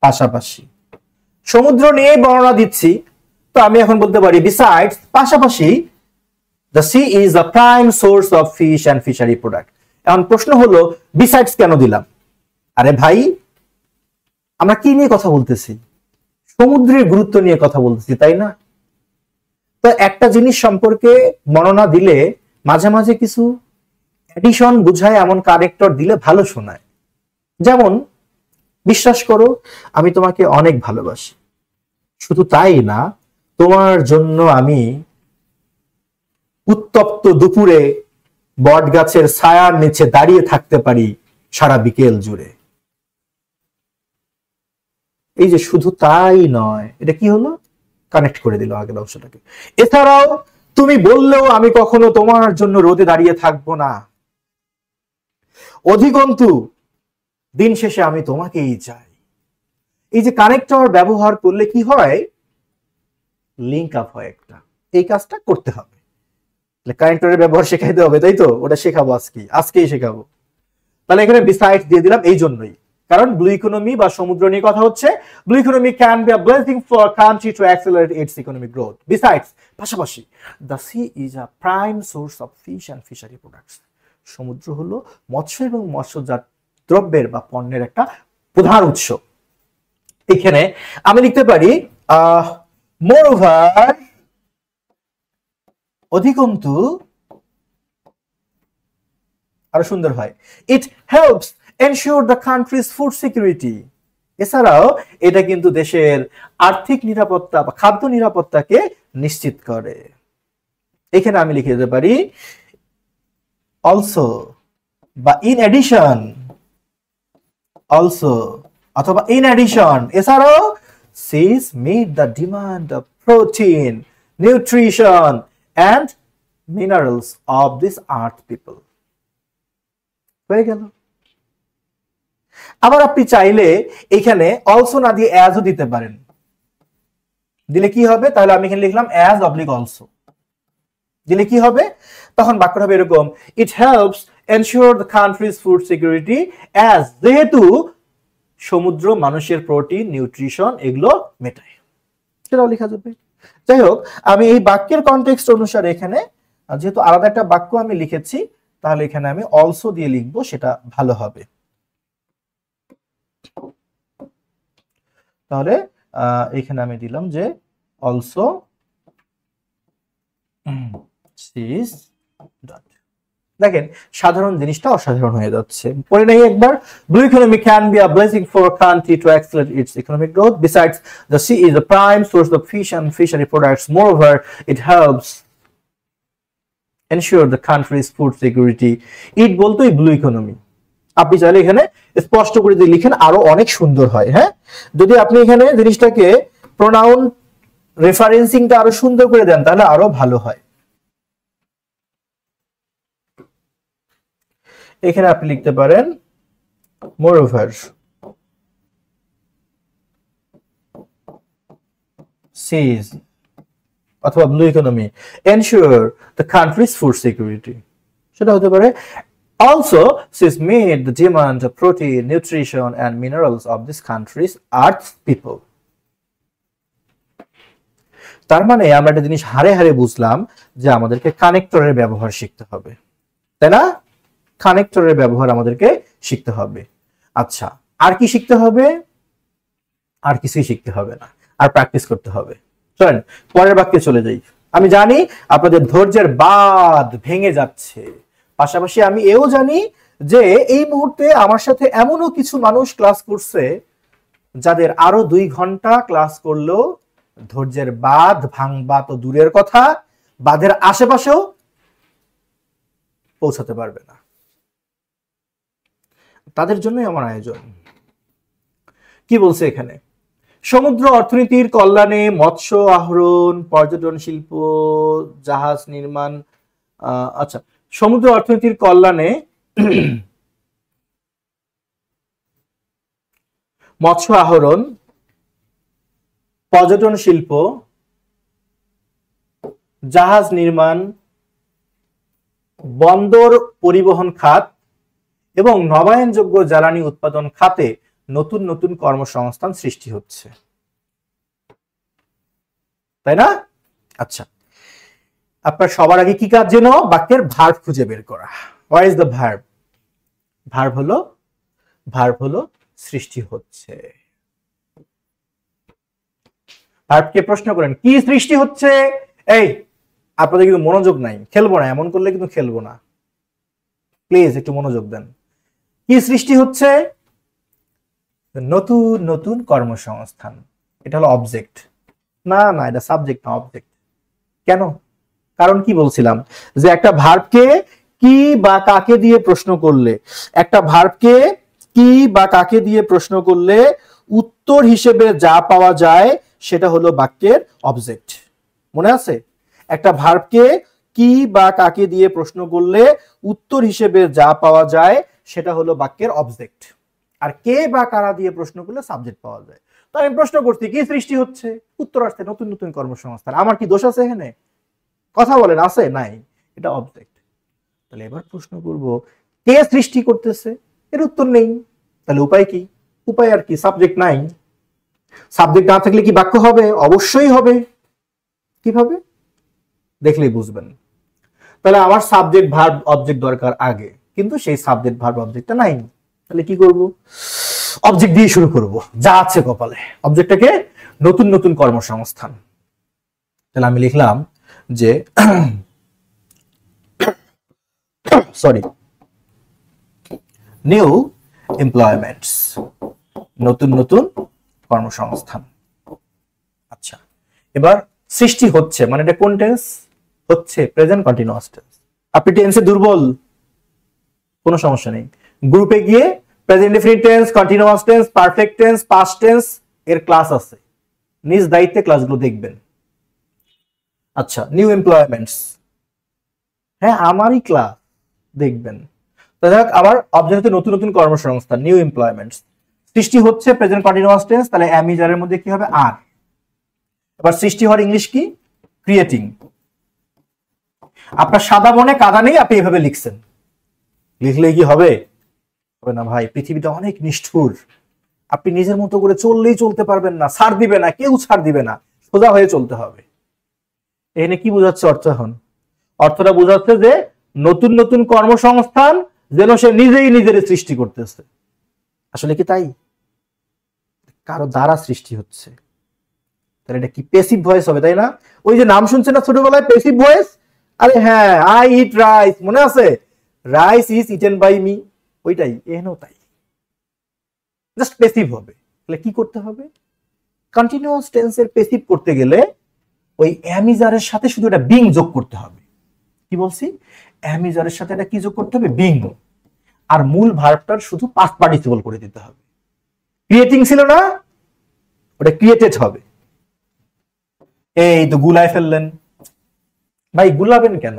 পাশাপাশি। সমুদ্র নিয়ে বর্ণনা দিচ্ছি, তো আমি এখন বলতে পারি besides, পাশাপাশি the sea is a prime source of fish and fishery product. এখন প্রশ্ন হলো besides কেন দিলাম? আরে ভাই, আমরা কি নিয়ে কথা বলতেছি? সমুদ্রের গুরুত্ব নিয়ে কথা বলতেছি, তাই না? তো একটা জিনিস সম্পর্কে বর্ণনা দিলে মাঝে মাঝে কিছু এডিশন বুঝায় এমন কানেক্টর দিলে ভালো শোনায়। যেমন, বিশ্বাস করো আমি তোমাকে অনেক ভালোবাসি, শুধু তাই না, তোমার জন্য আমি উত্তপ্ত দুপুরে বট গাছের ছায়ার নিচে দাঁড়িয়ে থাকতে পারি সারা বিকেল জুড়ে। এই যে শুধু তাই নয়, এটা কি হলো? কানেক্ট করে দিল আগের অংশটাকে। এছাড়াও তুমি বললেও আমি কখনো তোমার জন্য রোদে দাঁড়িয়ে থাকবো না, অধিকন্তু দিন শেষে আমি তোমাকেই চাই। এই যে কানেক্টর ব্যবহার করলে কি হয়? লিঙ্ক আপ হয় একটা। এই কাজটা করতে হবে, কানেক্টরের ব্যবহার শেখাইতে হবে, তাই তো? ওটা শেখাবো আজকেই শেখাবো। তাহলে এখানে বিসাইডস দিয়ে দিলাম এই জন্যই, কারণ ব্লু ইকোনমি বা সমুদ্র নিয়ে কথা হচ্ছে। Blue economy can be a blessing for country to accelerate its economic growth. Besides, পাশাপাশি, the sea is a prime source of fish and fishery products. সমুদ্র হলো মৎস্য এবং মৎস্যজাত দ্রব্যের বা পণ্যের একটা প্রধান উৎস। এখানে আমি লিখতে পারি মোরওভার অধিকন্তু আরো সুন্দর হয়, ইট helps ensure the country's food security. এছাড়াও এটা কিন্তু দেশের আর্থিক নিরাপত্তা বা খাদ্য নিরাপত্তাকে নিশ্চিত করে। এখানে আমি লিখে দিতে পারি অলসো বা ইন এডিশন, অলসো অথবা ইন এডিশন, এছাড়াও seas meet the demand of protein, nutrition and minerals of this earth people. হয়ে গেল। আবার আপনি চাইলে এখানে অলসো না দিয়ে অ্যাজও দিতে পারেন। দিলে কি হবে? তাহলে আমি এখানে লিখলাম অ্যাজ অবলিক অলসো। দিলে কি হবে? তখন বাক্যটা হবে এরকম, ইট helps ensure the country's food security as, যেহেতু সমুদ্র মানুষের প্রোটিন, নিউট্রিশন এগুলো মেটায়, সেটাও লেখা যাবে। যাই হোক, আমি এই বাক্যের কনটেক্সট অনুসারে এখানে যেহেতু আলাদা একটা বাক্য আমি লিখেছি, তাহলে এখানে আমি অলসো দিয়ে লিখবো, সেটা ভালো হবে। তাহলে এখানে আমি দিলাম যে অলসো সিজ ডট। দেখেন সাধারণ জিনিসটা অসাধারণ হয়ে যাচ্ছে। পরে নাই একবার, blue economy can be a blessing for country to accelerate its economic growth. Besides the sea is the prime source of fish and fishery products. Moreover it helps ensure the country's food security. It বলতোই blue economy. আপনি চাইলে এখানে স্পষ্ট করে দিয়ে লিখেন, আরো অনেক সুন্দর হয়। হ্যাঁ, যদি আপনি এখানে জিনিসটাকে প্রোনাউন রেফারেন্সিংটা আরো সুন্দর করে দেন তাহলে আরো ভালো হয়। এখানে আপনি লিখতে পারেন মোরওভার সিজ অথবা blue economy ensure the country's food security. সেটা হতে পারে also sees meet the demand of protein, nutrition and minerals of this country's earth people. তার মানে আমরা একটা জিনিস হারে হারে বুঝলাম যে আমাদেরকে কানেক্টরের ব্যবহার শিখতে হবে, তাই না? কানেক্টরের ব্যবহার আমাদেরকে শিখতে হবে। আচ্ছা, আর কি শিখতে হবে? আর কিছুই শিখতে হবে না, আর প্র্যাকটিস করতে হবে। চলেন পরের বাক্যে চলে যাই। আমি জানি আপনাদের ধৈর্যের বাঁধ ভেঙে যাচ্ছে, পাশাপাশি আমি এও জানি যে এই মুহূর্তে আমার সাথে এমনও কিছু মানুষ ক্লাস করছে যাদের আরো 2 ঘন্টা ক্লাস করলেও ধৈর্যের বাঁধ ভাঙবা তো দূরের কথা, বাঁধের আশেপাশেও পৌঁছাতে পারবে না। তাদের জন্যই আমার আয়োজন। কি বলছে এখানে? সমুদ্র অর্থনীতির কল্যাণে মৎস্য আহরণ, পর্যটন শিল্প, জাহাজ নির্মাণ, আচ্ছা, সমুদ্র অর্থনীতির কল্যাণে মৎস্য আহরণ, পর্যটন শিল্প, জাহাজ নির্মাণ, বন্দর পরিবহন খাত এবং নবায়নযোগ্য জ্বালানি উৎপাদন খাতে নতুন নতুন কর্মসংস্থান সৃষ্টি হচ্ছে, তাই না? আচ্ছা, আপনার সবার আগে কি কাজ যেন? বাক্যের ভার্ব খুঁজে বের করা। What is the verb? Verb হলো সৃষ্টি হচ্ছে। ভার্বকে প্রশ্ন করেন কি সৃষ্টি হচ্ছে? এই আপনাদের কিন্তু মনোযোগ নাই, খেলবো না, এমন করলে কিন্তু খেলবো না, প্লিজ একটু মনোযোগ দেন। কি সৃষ্টি হচ্ছে? নতুন নতুন কর্মসংস্থান। এটা হলো অবজেক্ট। না না, এটা সাবজেক্ট না, অবজেক্ট। কেন? কারণ কি বলছিলাম যে একটা ভার্বকে কি বা কাকে দিয়ে প্রশ্ন করলে, একটা ভার্বকে কি বা কাকে দিয়ে প্রশ্ন করলে উত্তর হিসেবে যা পাওয়া যায় সেটা হলো বাক্যের অবজেক্ট। মনে আছে? একটা ভার্বকে কি বা কাকে দিয়ে প্রশ্ন করলে উত্তর হিসেবে যা পাওয়া যায় সেটা হলো বাক্যের অবজেক্ট। আর কে বা কারা দিয়ে প্রশ্ন করলে সাবজেক্ট পাওয়া যায়। তো আমি প্রশ্ন করছি কি সৃষ্টি হচ্ছে, উত্তর আসছে নতুন নতুন কর্মসংস্থান। আমার কি দোষ আছে এখানে? কথা বলেন, আছে? নাই, এটা অবজেক্ট। তাহলে এবার প্রশ্ন করব কে সৃষ্টি করতেছে, এর উত্তর নেই। তাহলে উপায় কি? উপায় আর কি, সাবজেক্ট নাই। সাবজেক্ট না থাকলে কি বাক্য হবে? অবশ্যই হবে। কিভাবে? দেখলেই বুঝবেন। তাহলে আমার সাবজেক্ট ভার্ব অবজেক্ট দরকার আগে, কিন্তু সেই সাবজেক্ট ভার্ব অবজেক্টটা নাই। তাহলে কি করব? অবজেক্ট দিয়ে শুরু করব, যা আছে কপালে। অবজেক্টটাকে নতুন নতুন কর্মসংস্থান। তাহলে আমি লিখলাম যে সরি, নিউ এমপ্লয়মেন্টস, নতুন নতুন কর্মসংস্থান। আচ্ছা, এবার সৃষ্টি হচ্ছে মানে এটা কোন টেন্স? হচ্ছে, প্রেজেন্ট কন্টিনিউয়াস টেন্স। আপনি টেন্সে দুর্বল, কোনো সমস্যা নেই, গ্রুপে গিয়ে present indefinite tense, continuous tense, perfect tense, past tense এর ক্লাস আছে, নিজ দায়িত্বে ক্লাসগুলো দেখবেন। আচ্ছা, নিউ এমপ্লয়মেন্টস, হ্যাঁ আমারই ক্লাস দেখবেন। তো যাক, আবার অবজেক্ট হচ্ছে নতুন নতুন কর্মসংস্থান, নিউ এমপ্লয়মেন্টস। সৃষ্টি হচ্ছে প্রেজেন্ট কন্টিনিউয়াস টেন্স, তাহলে এম ইজ আর এর মধ্যে কি হবে? আর। এবার সৃষ্টি হওয়ার ইংলিশ কি? ক্রিয়েটিং। আপনার সাদা মনে কাদা নেই, আপনি এভাবে লিখছেন, লিখলে কি হবে? হবে না ভাই, পৃথিবীটা অনেক নিষ্ঠুর। আপনি নিজের মতো করে চললেই চলতে পারবেন না, ছাড় দিবে না, কেউ ছাড় দিবে না, সোজা হয়ে চলতে হবে। এখানে কি বোঝাচ্ছে অর্থ? এখন অর্থটা বোঝাচ্ছে যে নতুন নতুন কর্মসংস্থান যেন সে নিজেই নিজের সৃষ্টি করতেছে। আসলে কি তাই? কারো দ্বারা সৃষ্টি হচ্ছে, তাহলে এটা কি প্যাসিভ ভয়েস হবে, তাই না? ওই যে নাম শুনছেন না ছোটবেলায়, প্যাসিভ ভয়েস। আরে হ্যাঁ, আই ইট রাইস, মনে আছে? Rice is eaten by me, ওইটাই এখানেও তাই, জাস্ট প্যাসিভ হবে। তাহলে কি করতে হবে? কন্টিনিউয়াস টেন্সের প্যাসিভ করতে গেলে ওই অ্যামিজারের সাথে শুধু এটা বিং যোগ করতে হবে। কি বলছি? অ্যামিজারের সাথে এটা কি যোগ করতে হবে? বিং। আর মূল ভার্বটার শুধু পাস্ট পার্টিসিপল করে দিতে হবে। ক্রিয়েটিং ছিল না, ওটা ক্রিয়েটেড হবে। এই তো গুলায় ফেললেন। ভাই গুলাবেন কেন?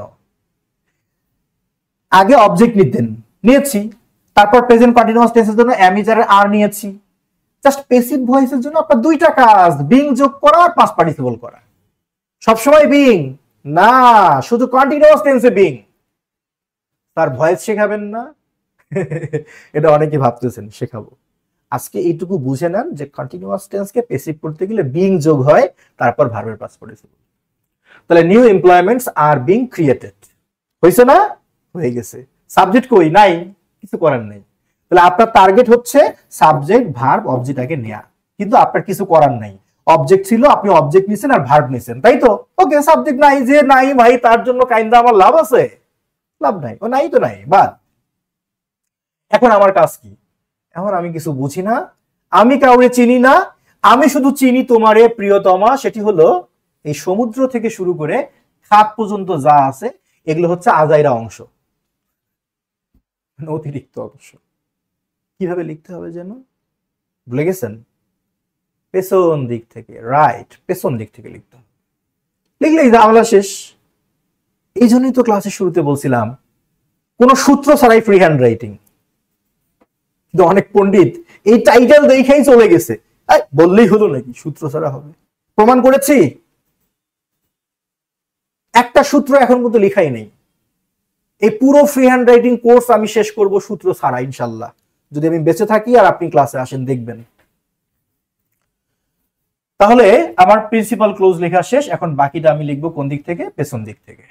আগে অবজেক্ট নিতেন, নিয়েছি, তারপর প্রেজেন্ট কন্টিনিউয়াস টেন্সের জন্য অ্যামিজারের আর নিয়েছি। জাস্ট প্যাসিভ ভয়েসের জন্য আপনার দুইটা কাজ, বিং যোগ করা আর পাস্ট পার্টিসিপল করা। সবসময় বিং না, শুধু কন্টিনিউয়াস টেন্সে বিং। তার ভয়েস শেখাবেন না? এটা অনেকে ভাবতেছেন শেখাবো। আজকে এইটুকু বুঝে নেন যে কন্টিনিউয়াস টেন্সকে প্যাসিভ করতে গেলে বিং যোগ হয়, তারপর ভার্বের পাস্ট পার্টিসিপল। তাহলে new employments are being created. হয়েছে না? হয়ে গেছে। সাবজেক্ট কই? নাই, কিছু করার নেই। তাহলে আপনার টার্গেট হচ্ছে সাবজেক্ট ভার্ব অবজেক্টটাকে নেয়া, কিন্তু আপনার কিছু করার নাই। অবজেক্ট ছিল, আপনি অবজেক্ট নিছেন আর ভার্ব নিছেন, তাই তো? ওকে, সাবজেক্ট নাই যে নাই ভাই, তার জন্য কাইন্দা আমার লাভ আছে? লাভ নাই, ও নাই তো নাই, বাদ। এখন আমার কাজ কি? এখন আমি কিছু বুঝি না, আমি কাউরে চিনি না, আমি শুধু চিনি তোমারে প্রিয়তমা। সেটি হলো এই সমুদ্র থেকে শুরু করে খাত পর্যন্ত যা আছে এগুলো হচ্ছে আজাইরা অংশ, অতিরিক্ত অংশ। কিভাবে লিখতে হবে যেন ভুলে গেছেন? পেছন দিক থেকে, রাইট, পেছন দিক থেকে লিখতে হবে। লিখলেই ঝামেলা শেষ। এই জন্যই তো ক্লাসের শুরুতে বলছিলাম কোন সূত্র ছাড়াই ফ্রি হ্যান্ড রাইটিং। কিন্তু অনেক পণ্ডিত এই টাইটেল দেখেই চলে গেছে, বললেই হলো নাকি সূত্র ছাড়া হবে? প্রমাণ করেছি, একটা সূত্র এখন পর্যন্ত লিখাই নেই। এই পুরো ফ্রি হ্যান্ড রাইটিং কোর্স আমি শেষ করব সূত্র ছাড়া ইনশাল্লাহ, যদি আমি বেঁচে থাকি আর আপনি ক্লাসে আসেন, দেখবেন। তাহলে আমার প্রিন্সিপাল ক্লোজ লেখা শেষ, এখন বাকিটা আমি লিখবো কোন দিক থেকে? পেছন দিক থেকে।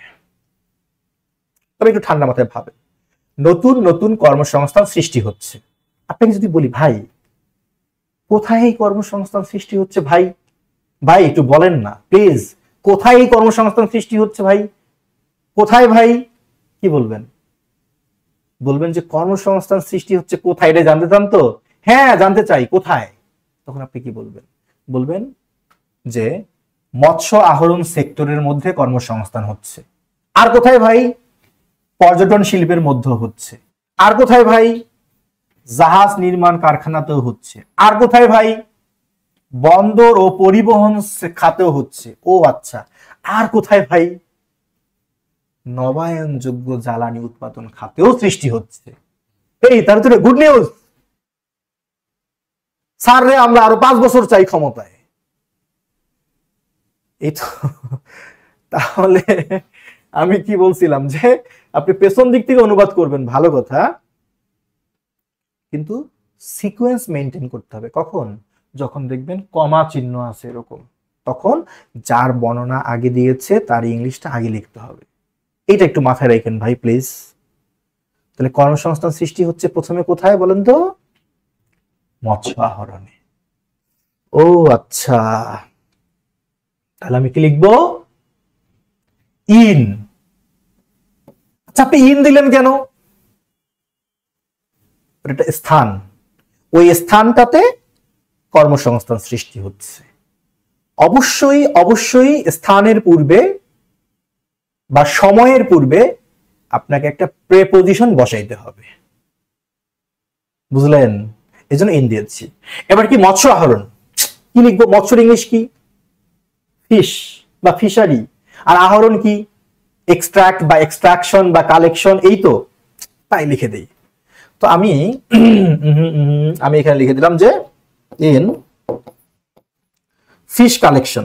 তবে একটু ঠান্ডা মাথায় ভাবেন, নতুন নতুন কর্মসংস্থান সৃষ্টি হচ্ছে। আপনাকে যদি বলি ভাই কোথায় এই কর্মসংস্থান সৃষ্টি হচ্ছে, ভাই ভাই একটু বলেন না প্লিজ, কোথায় এই কর্মসংস্থান সৃষ্টি হচ্ছে ভাই? কোথায় ভাই? কি বলবেন? বলবেন যে কর্মসংস্থান সৃষ্টি হচ্ছে কোথায়, এটা জানতে চান তো? হ্যাঁ জানতে চাই, কোথায়? তখন আপনি কি বলবেন? বলবেন যে মৎস্য আহরণ সেক্টরের মধ্যে কর্মসংস্থান হচ্ছে। আর কোথায় ভাই? পর্যটন শিল্পের মধ্যে হচ্ছে। আর কোথায় ভাই? জাহাজ নির্মাণ কারখানাতেও হচ্ছে। আর কোথায় ভাই? বন্দর ও পরিবহন খাতেও হচ্ছে। ও আচ্ছা, আর কোথায় ভাই? নবায়নযোগ্য জ্বালানি উৎপাদন খাতেও সৃষ্টি হচ্ছে। এই তার তো গুড নিউজ স্যার রে, আমরা আরো 5 বছর চাই ক্ষমতায়। এই তো। তাহলে আমি কি বলছিলাম যে আপনি পেছন দিক থেকে অনুবাদ করবেন, ভালো কথা, কিন্তু সিকোয়েন্স মেনটেন করতে হবে। কখন? যখন দেখবেন কমা চিহ্ন আছে এরকম, তখন যার বর্ণনা আগে দিয়েছে তার ইংলিশটা আগে লিখতে হবে। এইটা একটু মাথায় রাখেন ভাই প্লিজ। তাহলে কর্মসংস্থান সৃষ্টি হচ্ছে প্রথমে কোথায় বলেন তো? মৎস্য আহরণে। ও আচ্ছা, তাহলে আমি কি লিখবো? ইন। আচ্ছা, আপনি ইন দিলেন কেন? একটা স্থান, ওই স্থানটাতে কর্মসংস্থান সৃষ্টি হচ্ছে। অবশ্যই অবশ্যই স্থানের পূর্বে বা সময়ের পূর্বে আপনাকে একটা প্রেপোজিশন বসাইতে হবে, বুঝলেন? এই জন্য ইন দিয়েছি। এবার কি মৎস্য আহরণ, কি লিখবো? মৎস্যর ইংলিশ কি? ফিশ বা ফিশারি। আর আহরণ কি? এক্সট্রাক্ট বা এক্সট্রাকশন বা কালেকশন, এই তো, তাই লিখে দেই। তো আমি আমি এখানে লিখে দিলাম যে ইন ফিশ কালেকশন।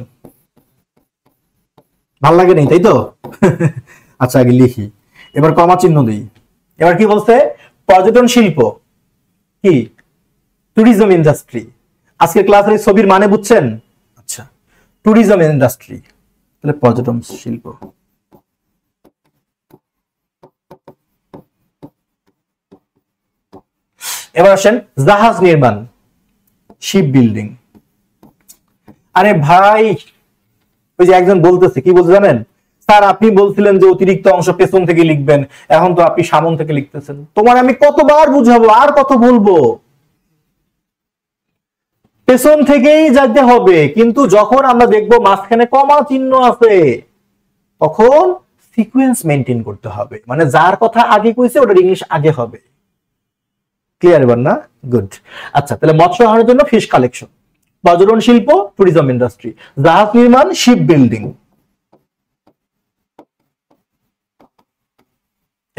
ভাল লাগে নেই, তাই তো? আচ্ছা, আগে লিখি, এবার কমা চিহ্ন দিই। এবার কি বলছে? পর্যটন শিল্প, কি? Tourism industry. আজকে ক্লাসের ছবির মানে বুঝছেন? আচ্ছা, ট্যুরিজম ইন্ডাস্ট্রি, তাহলে পর্যটন শিল্প। এবার আসেন জাহাজ নির্মাণ, শিপ বিল্ডিং। আরে ভাই, ওই যে একজন বলতেছে, কি বলতে জানেন? স্যার আপনি বলছিলেন যে অতিরিক্ত অংশ পেছন থেকে লিখবেন, এখন তো আপনি সামন থেকে লিখতেছেন। তোমার আমি কতবার বুঝাবো, আর কত বলবো? পেছন থেকেই যেতে হবে, কিন্তু যখন আমরা দেখবো মাঝখানে কমা চিহ্ন আছে, তখন সিকোয়েন্স মেনটেন করতে হবে, মানে যার কথা আগে কইছে ওটার ইংলিশ আগে হবে। ক্লিয়ার এবার না? গুড। আচ্ছা, তাহলে মৎস্য আহরণের জন্য ফিশ কালেকশন, পর্যটন শিল্প ট্যুরিজম ইন্ডাস্ট্রি, জাহাজ নির্মাণ শিপ বিল্ডিং।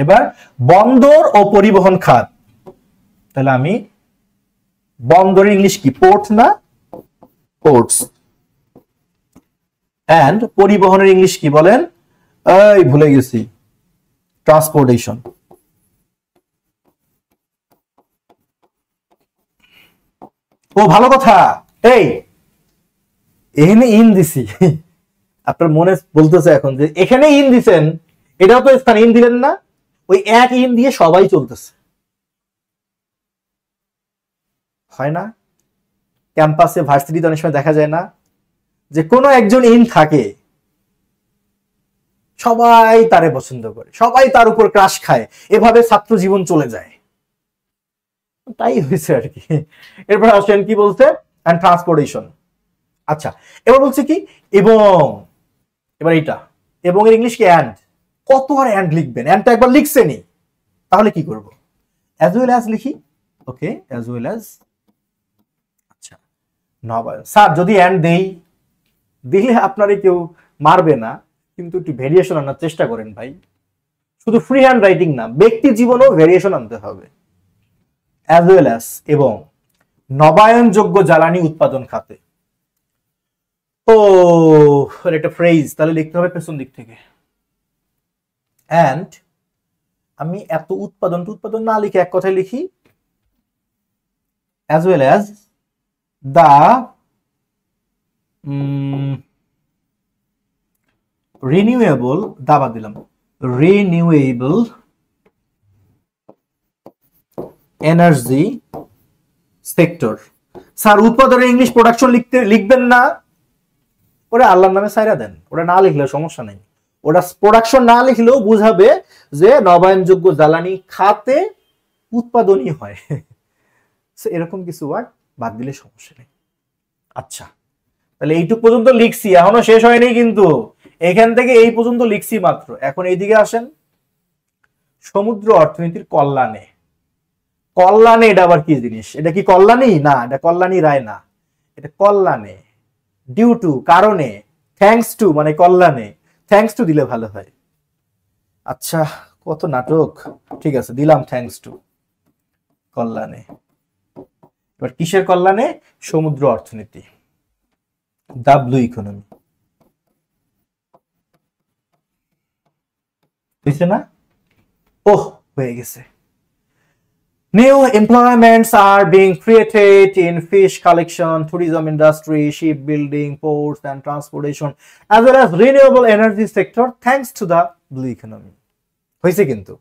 এবার বন্দর ও পরিবহন খাত, তাহলে আমি বন্দরের ইংলিশ কি? পোর্ট না? পোর্টস। এন্ড পরিবহনের ইংলিশ কি বলেন? এই ভুলে গেছি, ট্রান্সপোর্টেশন। ও ভালো কথা, এই এখানে ইন দিছি, আপনার মনে বলতেছে এখন যে এখানে ইন দিছেন, এটাও তো স্থান, ইন দিলেন না? ওই এক ইন দিয়ে সবাই চলতেছে, হয় না? ক্যাম্পাসে ভার্সিটিতে অনেক সময় দেখা যায় না যে কোনো একজন ইন থাকে, সবাই তারে পছন্দ করে, সবাই তার উপর ক্রাশ খায়, এভাবে ছাত্র জীবন চলে যায়। তাই হয়েছে আর কি। এরপর আসেন কি বলছে? And transportation. আচ্ছা, এবার বলছে কি? এবং। এবার এইটা এবং এর ইংলিশ কি? এন্ড। কত আর এন্ড লিখবেন? এন্ডটা একবার লিখছেনি, তাহলে কি করব? অ্যাজ ওয়েল অ্যাজ লিখি। ওকে, অ্যাজ ওয়েল অ্যাজ। আচ্ছা, নবায়ন। স্যার যদি এন্ড দেই, দিলে আপনারে কেউ মারবে না, কিন্তু একটু ভেরিয়েশন আনার চেষ্টা করেন ভাই। শুধু ফ্রি হ্যান্ড রাইটিং না, ব্যক্তি জীবনেও ভেরিয়েশন আনতে হবে। অ্যাজ ওয়েল অ্যাজ এবং নবায়নযোগ্য জ্বালানি উৎপাদন খাতে। ও একটা ফ্রেজ, তাহলে লিখতে হবে পেছন দিক থেকে। এন্ড আমি এত উৎপাদন না লিখে এক কথায় লিখি, অ্যাজ ওয়েল অ্যাজ দা রিনিউয়েবল, দাবা দিলাম, রিনিউয়েবল এনার্জি সেক্টর। স্যার উৎপাদনের ইংলিশ প্রোডাকশন লিখবেন না? ওরা আল্লাহর নামে সাইরা দেন, ওরা না লিখলে সমস্যা নেই। ওটা প্রোডাকশন না লিখলেও বুঝাবে যে নবায়নযোগ্য জ্বালানি খাতে উৎপাদনই হয়। এরকম কিছু ওয়ার্ড বাদ দিলে সমস্যা নেই। আচ্ছা, তাহলে এইটুক পর্যন্ত লিখছি, এখনো শেষ হয়নি কিন্তু, এখান থেকে এই পর্যন্ত লিখছি মাত্র। এখন এইদিকে আসেন, সমুদ্র অর্থনীতির কল্যাণে। কল্যাণে এটা আবার কি জিনিস? এটা কি কল্যাণী? না, এটা কল্যাণী রায় না, এটা কল্যাণে। ডিউ টু, কারণে। থ্যাঙ্কস টু মানে কল্যাণে, থ্যাঙ্কস টু দিলে ভালো হয়। আচ্ছা, কত নাটক। ঠিক আছে, দিলাম থ্যাঙ্কস টু, কল্যাণে। এবার কিসের কল্যাণে? সমুদ্র অর্থনীতি, দা ব্লু ইকোনমি। বুঝছে না? ওহ, হয়ে গেছে। New employments are being created in fish collection, tourism industry, shipbuilding, ports and transportation, as well as renewable energy sector, thanks to the blue economy. হয়েছে কিন্তু,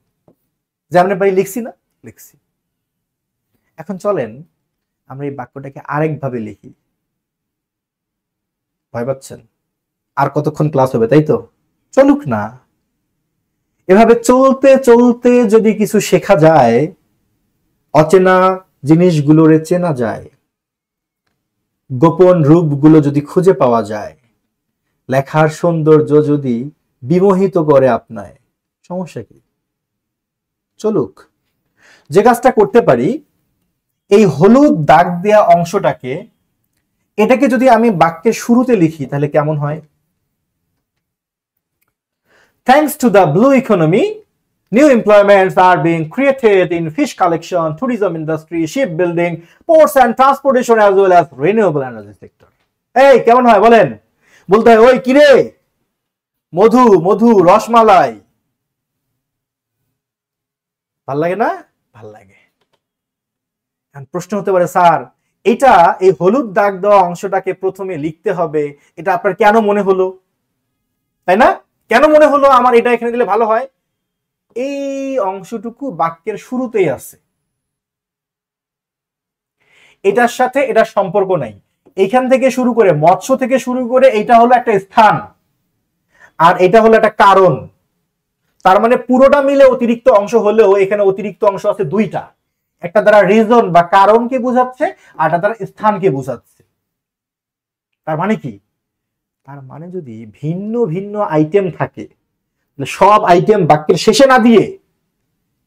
যেমন ভাই লিখছি না? লিখছি। এখন চলেন আমরা এই বাক্যটাকে আরেকভাবে লিখি। ভয় পাচ্ছেন? আর কতক্ষণ ক্লাস হবে, তাই তো? চলুক না, এভাবে চলতে চলতে যদি কিছু শেখা যায় অচেনা জিনিসগুলোরে চেনা যায়, গোপন রূপগুলো যদি খুঁজে পাওয়া যায়, লেখার সৌন্দর্য যদি বিমোহিত করে আপনায়, সমস্যা কি? চলুক। যে কাজটা করতে পারি, এই হলুদ দাগ দেয়া অংশটাকে, এটাকে যদি আমি বাক্যের শুরুতে লিখি তাহলে কেমন হয়? Thanks to the blue economy, new employments are being created in fish collection, tourism industry, shipbuilding, ports and transportation as well as renewable energy sector. এই কেমন হয় বলেন? বলতে হয় ওই কিরে, মধু মধু রসমালাই। ভাল লাগে না? ভাল লাগে। প্রশ্ন হতে পারে, স্যার এটা এই হলুদ দাগ দেওয়া অংশটাকে প্রথমে লিখতে হবে, এটা আপনার কেন মনে হলো? তাই না? কেন মনে হলো আমার এটা এখানে দিলে ভালো হয়? এই অংশটুকু বাক্যের শুরুতেই আছে, এটার সাথে এটার সম্পর্ক নাই। এখান থেকে শুরু করে, মৎস্য থেকে শুরু করে, এটা হলো একটা স্থান আর এটা হলো একটা কারণ। তার মানে পুরোটা মিলে অতিরিক্ত অংশ হলেও এখানে অতিরিক্ত অংশ আছে দুইটা, একটা দ্বারা রিজন বা কারণকে বোঝাচ্ছে, আর একটা দ্বারা স্থানকে বোঝাচ্ছে। তার মানে কি? তার মানে যদি ভিন্ন ভিন্ন আইটেম থাকে, সব আইটেম বাক্যের শেষে না দিয়ে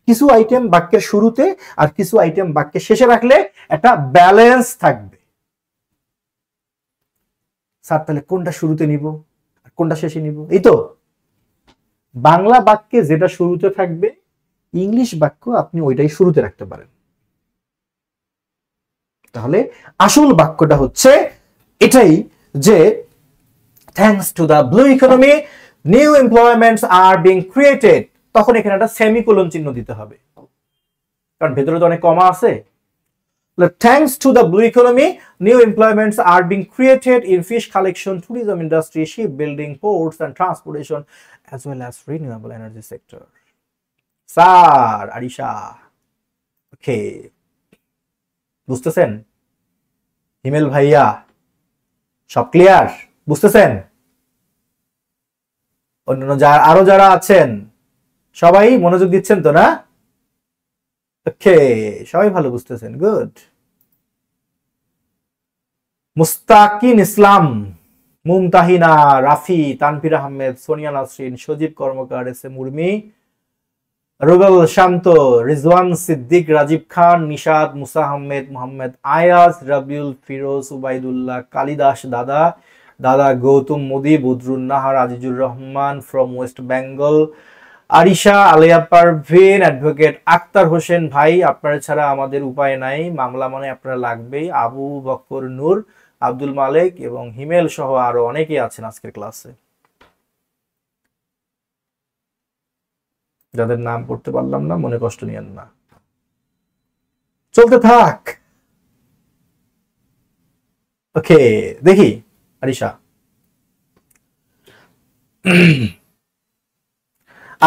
কিছু আইটেম বাক্যের শুরুতে আর কিছু আইটেম বাক্যের শেষে রাখলে একটা ব্যালেন্স থাকবে। স্যার তাহলে কোনটা শুরুতে নিব আর কোনটা শেষে নিব? এই তো বাংলা বাক্যে যেটা শুরুতে থাকবে, ইংলিশ বাক্য আপনি ওইটাই শুরুতে রাখতে পারেন। তাহলে আসল বাক্যটা হচ্ছে এটাই যে thanks to the blue economy, new employments are being created. তখন এখানে একটা সেমিকোলন চিহ্ন দিতে হবে, কারণ ভেতরে তো অনেক কমা আছে। Thanks to the blue economy, new employments are being created in fish collection, tourism industry, shipbuilding, ports and transportation, as well as renewable energy sector. Sir, Arisha. Okay. বুঝতেছেন? হিমেল ভাইয়া, সব ক্লিয়ার? বুঝতেছেন? অন্যান্য আরো যারা আছেন সবাই মনোযোগ দিচ্ছেন তো না? ওকে, সবাই ভালো বুঝতেছেন, good. Mustakin Islam, Mumtahina, Rafi, Tanvir Ahmed, Sonia Nasrin, Sajib Karmakar, S M Urmi, Rubel Shanto, Rizwan Siddique, Rajib Khan, Nishad, Musa Ahmed, Mohammad Ayaz, Rabiul, Firoz, Ubaidullah, Kalidas দাদা, দাদা গৌতম মোদি, বদরুন নাহার, আজিজুর রহমান ফ্রম ওয়েস্ট বেঙ্গল, আরিশা, আলিয়া পারভিন, অ্যাডভোকেট আক্তার হোসেন ভাই, আপনারা ছাড়া আমাদের উপায় নাই, মামলা মানে আপনারা লাগবেই, আবু বকর নূর, আব্দুল মালিক এবং হিমেল সহ আরো অনেকেই আছেন আজকের ক্লাসে, যাদের নাম পড়তে পারলাম না মনে কষ্ট নিয়েন না, চলতে থাক। ওকে, দেখি আরিশা।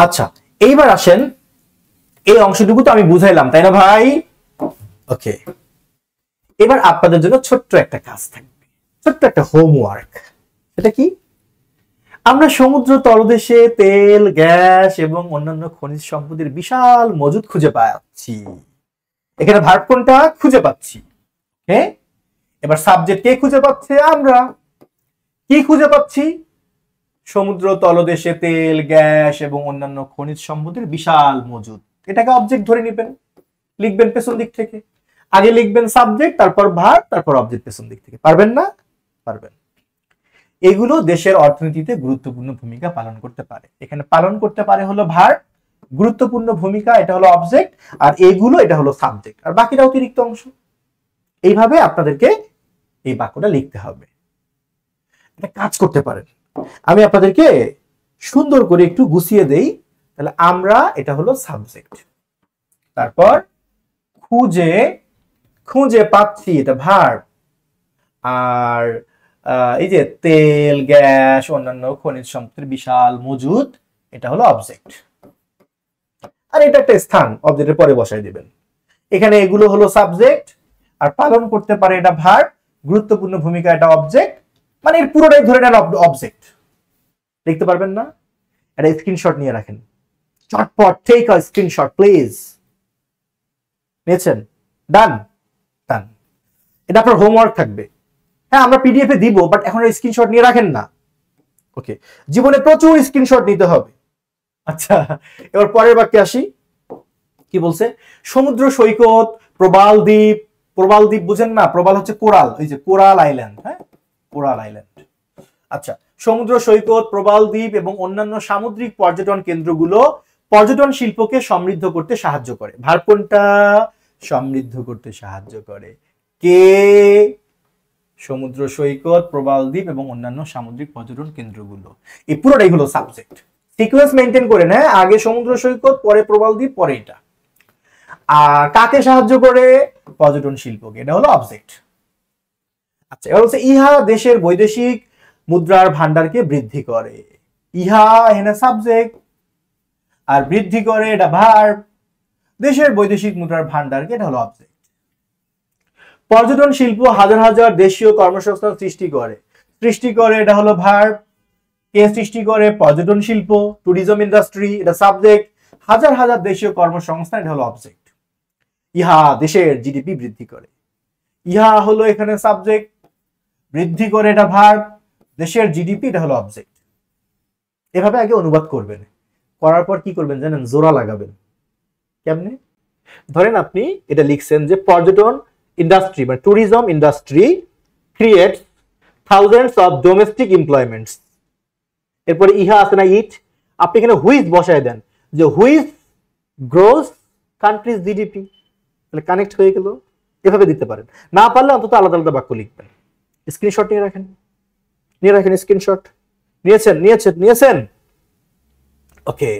আচ্ছা, এইবার আসেন, এই অংশটুকু তো আমি বুঝাইলাম তাই না ভাই? ওকে, এবার আপনাদের জন্য ছোট্ট একটা কাজ থাকবে, ছোট্ট একটা হোমওয়ার্ক। এটা কি? আমরা সমুদ্র তলদেশে তেল, গ্যাস এবং অন্যান্য খনিজ সম্পদের বিশাল মজুদ খুঁজে পাচ্ছি। এখানে ভার্ব কোনটা? খুঁজে পাচ্ছি। হ্যাঁ, এবার সাবজেক্ট কে খুঁজে পাচ্ছে? আমরা। কি খুঁজে পাচ্ছি? সমুদ্র তলদেশে তেল, গ্যাস এবং অন্যান্য খনিজ সম্পদের বিশাল মজুদ। এটাকে অবজেক্ট ধরে নেবেন, লিখবেন পেছন দিক থেকে। আগে লিখবেন সাবজেক্ট, তারপর ভার্ব, তারপর অবজেক্ট পেছন দিক থেকে। পারবেন না? পারবেন। এগুলো দেশের অর্থনীতিতে গুরুত্বপূর্ণ ভূমিকা পালন করতে পারে। এখানে পালন করতে পারে হলো ভার্ব, গুরুত্বপূর্ণ ভূমিকা এটা হলো অবজেক্ট, আর এগুলো এটা হলো সাবজেক্ট, আর বাকিটা অতিরিক্ত অংশ। এইভাবে আপনাদেরকে এই বাক্যটা লিখতে হবে। একটা কাজ করতে পারেন, আমি আপনাদেরকে সুন্দর করে একটু গুছিয়ে দেই। তাহলে আমরা, এটা হলো সাবজেক্ট, তারপর খুঁজে খুঁজে পাচ্ছি এটা ভার্ব, আর এই যে তেল, গ্যাস, অন্যান্য খনিজ সম্পদের বিশাল মজুদ এটা হলো অবজেক্ট, আর এটা একটা স্থান, অবজেক্টের পরে বসাই দিবেন। এখানে এগুলো হলো সাবজেক্ট, আর পালন করতে পারে এটা ভার্ব, গুরুত্বপূর্ণ ভূমিকা এটা অবজেক্ট, মানে এর পুরোটাই ধরে নেন অবজেক্ট। লিখতে পারবেন না? একটা স্ক্রিনশট নিয়ে রাখেন, চটপট টেক আ স্ক্রিনশট প্লিজ। নিয়েছেন? ডান ডান। এটা আপনার হোমওয়ার্ক থাকবে। হ্যাঁ, আমরা পিডিএফ এ দিব, বাট এখন স্ক্রিনশট নিয়ে রাখেন না। ওকে, জীবনে প্রচুর স্ক্রিনশট নিতে হবে। আচ্ছা, এবার পরের বাক্যে আসি। কি বলছে? সমুদ্র সৈকত, প্রবাল দ্বীপ। প্রবাল দ্বীপ বুঝেন না? প্রবাল হচ্ছে কোরাল, এই যে কোরাল আইল্যান্ড। হ্যাঁ, কোরাল আইল্যান্ড। আচ্ছা, সমুদ্র সৈকত, প্রবাল দ্বীপ এবং অন্যান্য সামুদ্রিক পর্যটন কেন্দ্রগুলো পর্যটন শিল্পকে সমৃদ্ধ করতে সাহায্য করে। ভার্ব কোনটা? সমৃদ্ধ করতে সাহায্য করে। কে? সমুদ্র সৈকত, প্রবাল দ্বীপ এবং অন্যান্য সামুদ্রিক পর্যটন কেন্দ্রগুলো। এই পুরোটাই হলো সাবজেক্ট। সিকোয়েন্স মেনটেন করেন। হ্যাঁ, আগে সমুদ্র সৈকত, পরে প্রবাল দ্বীপ, পরে এটা। আর কাকে সাহায্য করে? পর্যটন শিল্পকে। এটা হলো অবজেক্ট। আচ্ছা, এবার হচ্ছে ইহা দেশের বৈদেশিক মুদ্রার ভান্ডারকে বৃদ্ধি করে। ইহা এখানে সাবজেক্ট, আর বৃদ্ধি করে এটা ভার্ব। দেশের বৈদেশিক মুদ্রার ভান্ডারকে, এটা হলো অবজেক্ট। পর্যটন শিল্প হাজার হাজার দেশীয় কর্মসংস্থান সৃষ্টি করে। সৃষ্টি করে, এটা হলো ভার্ব। কে সৃষ্টি করে? পর্যটন শিল্প, ট্যুরিজম ইন্ডাস্ট্রি, এটা সাবজেক্ট। হাজার হাজার দেশীয় কর্মসংস্থান, এটা হলো অবজেক্ট। ইহা দেশের জিডিপি বৃদ্ধি করে। ইহা হলো এখানে সাবজেক্ট, বৃদ্ধি করে এটা ভার্ব, দেশের জিডিপি, এটা হলো অবজেক্ট। এভাবে আগে অনুবাদ করবেন, করার পর কি করবেন জানেন? জোড়া লাগাবেন। কেমনে? ধরেন আপনি এটা লিখছেন যে পর্যটন ইন্ডাস্ট্রি মানে tourism industry creates thousands of domestic employments. এরপরে ইহা আছে না, ইট, আপনি এখানে হুইচ বসায় দেন যে হুইচ গ্রোস কান্ট্রিজ জিডিপি, তাহলে কানেক্ট হয়ে গেল। এভাবে দিতে পারেন, না পারলে অন্তত আলাদা আলাদা বাক্য লিখবেন। স্ক্রিনশট নিয়ে রাখেন, নিয়ে রাখেন স্ক্রিনশট। নিয়েছেন? নিয়েছেন? নিয়েছেন? Okay,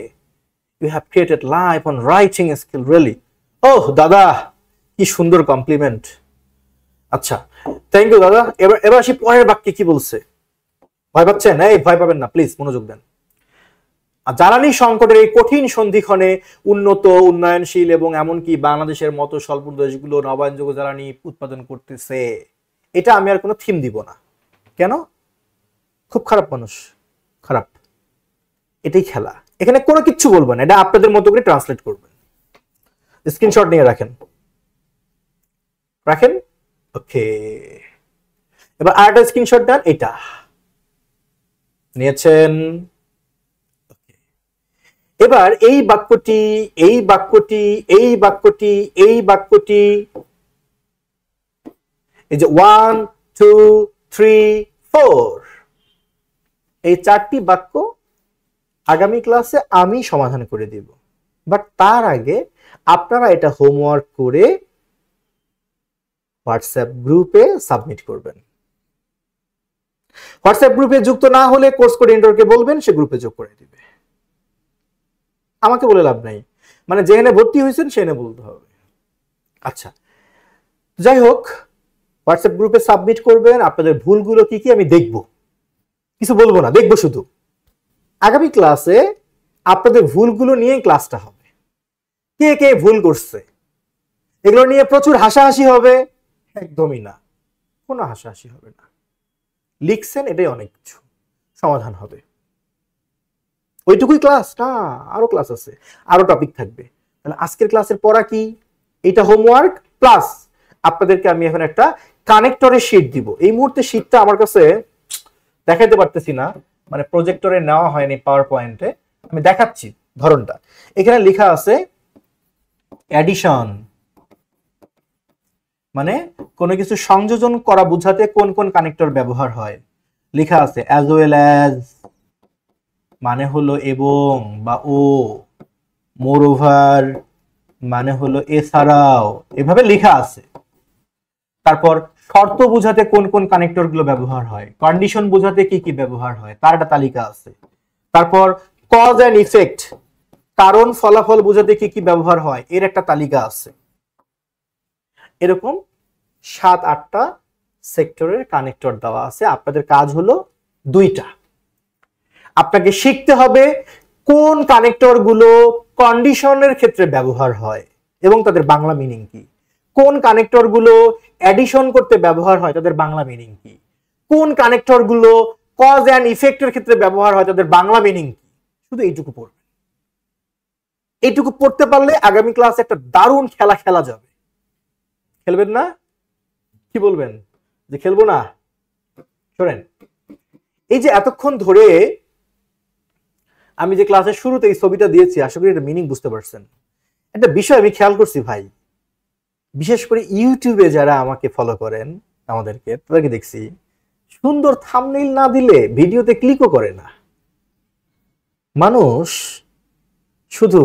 you have created life on writing skill, really. ওহ দাদা, কি সুন্দর কমপ্লিমেন্ট। আচ্ছা, থ্যাংক ইউ দাদা। এবার আসি পরের বাক্যে কি বলছে। ভয় পাচ্ছেন? এই ভয় পাবেন না, প্লিজ মনোযোগ দেন। জ্বালানি সংকটের এই কঠিন সন্ধিক্ষণে উন্নত, উন্নয়নশীল এবং এমনকি বাংলাদেশের মতো স্বল্প দেশগুলো নবায়নযোগ্য জ্বালানি উৎপাদন করতেছে। এটা আমি আর কোনো থিম দিব না। কেন? খুব খারাপ মানুষ, খারাপ, এটাই খেলা। এখানে কোনো কিছু বলবো না, এটা আপনাদের মতো করে ট্রান্সলেট করবেন। স্ক্রিনশট নিয়ে রাখেন, রাখেন। ওকে, এবার আরেকটা স্ক্রিনশট দেন। এটা নিয়েছেন? এবার এই বাক্যটি, এই বাক্যটি, এই বাক্যটি, এই বাক্যটি, এই যে 1 2 3 4, এই চারটি বাক্য আগামী ক্লাসে আমি সমাধান করে দিব। বাট তার আগে আপনারা এটা হোমওয়ার্ক করে হোয়াটসঅ্যাপ গ্রুপে সাবমিট করবেন। হোয়াটসঅ্যাপ গ্রুপে যুক্ত না হলে কোর্স কোঅর্ডিনেটরকে বলবেন, সে গ্রুপে যোগ করে দিবে। আমাকে বলে লাভ নাই, মানে যেখানে ভর্তি হয়েছেন সেখানে বলতে হবে। আচ্ছা, যাই হোক, হোয়াটসঅ্যাপ গ্রুপে সাবমিট করবেন। আপনাদের ভুলগুলো কি কি আমি দেখব, কিছু বলবো না, দেখবো শুধু। আগামী ক্লাসে আপনাদের ভুলগুলো নিয়ে ক্লাসটা হবে। কে কে ভুল করছে এগুলো নিয়ে প্রচুর হাসাহাসি হবে? একদমই না, কোনো হাসাহাসি হবে না। লিখছেন, এটাই অনেক কিছু, সমাধান হবে। ওইটুকুই ক্লাস না, আরো ক্লাস আছে, আরো টপিক থাকবে। তাহলে আজকের ক্লাসের পড়া কি? এটা হোমওয়ার্ক প্লাস আপনাদেরকে আমি এখন একটা কানেক্টরের শীট দিব। এই মুহূর্তে শীটটা আমার কাছে দেখাইতে পারতেছি না, মানে প্রজেক্টরে নেওয়া হয়নি, পাওয়ার পয়েন্টে আমি দেখাচ্ছি ধরনটা। এখানে লেখা আছে অ্যাডিশন, মানে কোনো কিছু সংযোজন করা বোঝাতে কোন কোন কানেক্টর ব্যবহার হয়। লেখা আছে অ্যাজ ওয়েল অ্যাজ, মানে হলো এবং বা ও, মোর ওভার মানে হলো এছাড়াও, এভাবে লেখা আছে। তারপর শর্ত বোঝাতে কোন কোন কানেক্টর গুলো ব্যবহার হয়, কন্ডিশন বোঝাতে কি কি ব্যবহার হয় তার একটা তালিকা আছে। তারপর কজ এন্ড ইফেক্ট, কারণ ফলাফল বোঝাতে কি কি ব্যবহার হয় এর একটা তালিকা আছে। এরকম 7-8টা সেক্টরের কানেক্টর দেওয়া আছে। আপনাদের কাজ হলো 2টা, আপনাকে শিখতে হবে কোন কানেক্টর গুলো কন্ডিশনের ক্ষেত্রে ব্যবহার হয় এবং তাদের বাংলা মিনিং কি, কোন কানেক্টর গুলো অ্যাডিশন করতে ব্যবহার হয় তাদের বাংলা মিনিং কি, কোন কানেক্টর গুলো কজ এন্ড ইফেক্টের ক্ষেত্রে ব্যবহার হয় তাদের বাংলা মিনিং কি। শুধু এইটুকু পড়বেন। এইটুকু পড়তে পারলে আগামী ক্লাসে একটা দারুণ খেলা খেলা যাবে। খেলবেন না? কি বলবেন যে খেলবো না? শোনেন, এই যে এতক্ষণ ধরে আমি যে ক্লাসের শুরুতে এই ছবিটা দিয়েছি, আশা করি এটা মিনিং বুঝতে পারছেন। একটা বিষয় আমি খেয়াল করছি ভাই, বিশেষ করে ইউটিউবে যারা আমাকে ফলো করেন, আমাদেরকে তাদেরকে দেখছি সুন্দর থাম্বনেইল না দিলে ভিডিওতে ক্লিকও করে না। মানুষ শুধু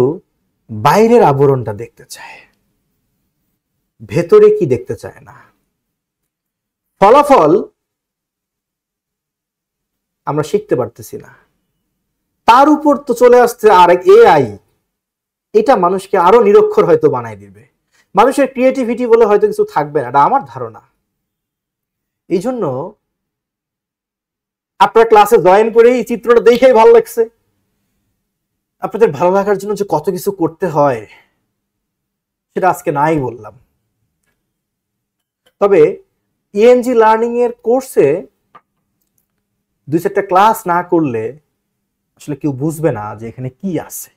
বাইরের আবরণটা দেখতে চায়, ভেতরে কি দেখতে চায় না। ফলাফল আমরা শিখতে পারতেছি না, তার উপর তো চলে আসছে আরেক এআই। এটা মানুষকে আরো নিরক্ষর হয়তো বানাই দিবে, মানুষের ক্রিয়েটিভিটি বলে হয়তো কিছু থাকবে না, এটা আমার ধারণা। এই জন্য আপনার ক্লাসে জয়েন করে এই চিত্রটা দেখেই ভালো লাগছে। আপনাদের ভালো লাগার জন্য যে কত কিছু করতে হয় সেটা আজকে নাই বললাম। তবে ইএনজি লার্নিং এর কোর্সে 2-4টা ক্লাস না করলে আসলে কেউ বুঝবে না যে এখানে কি আছে।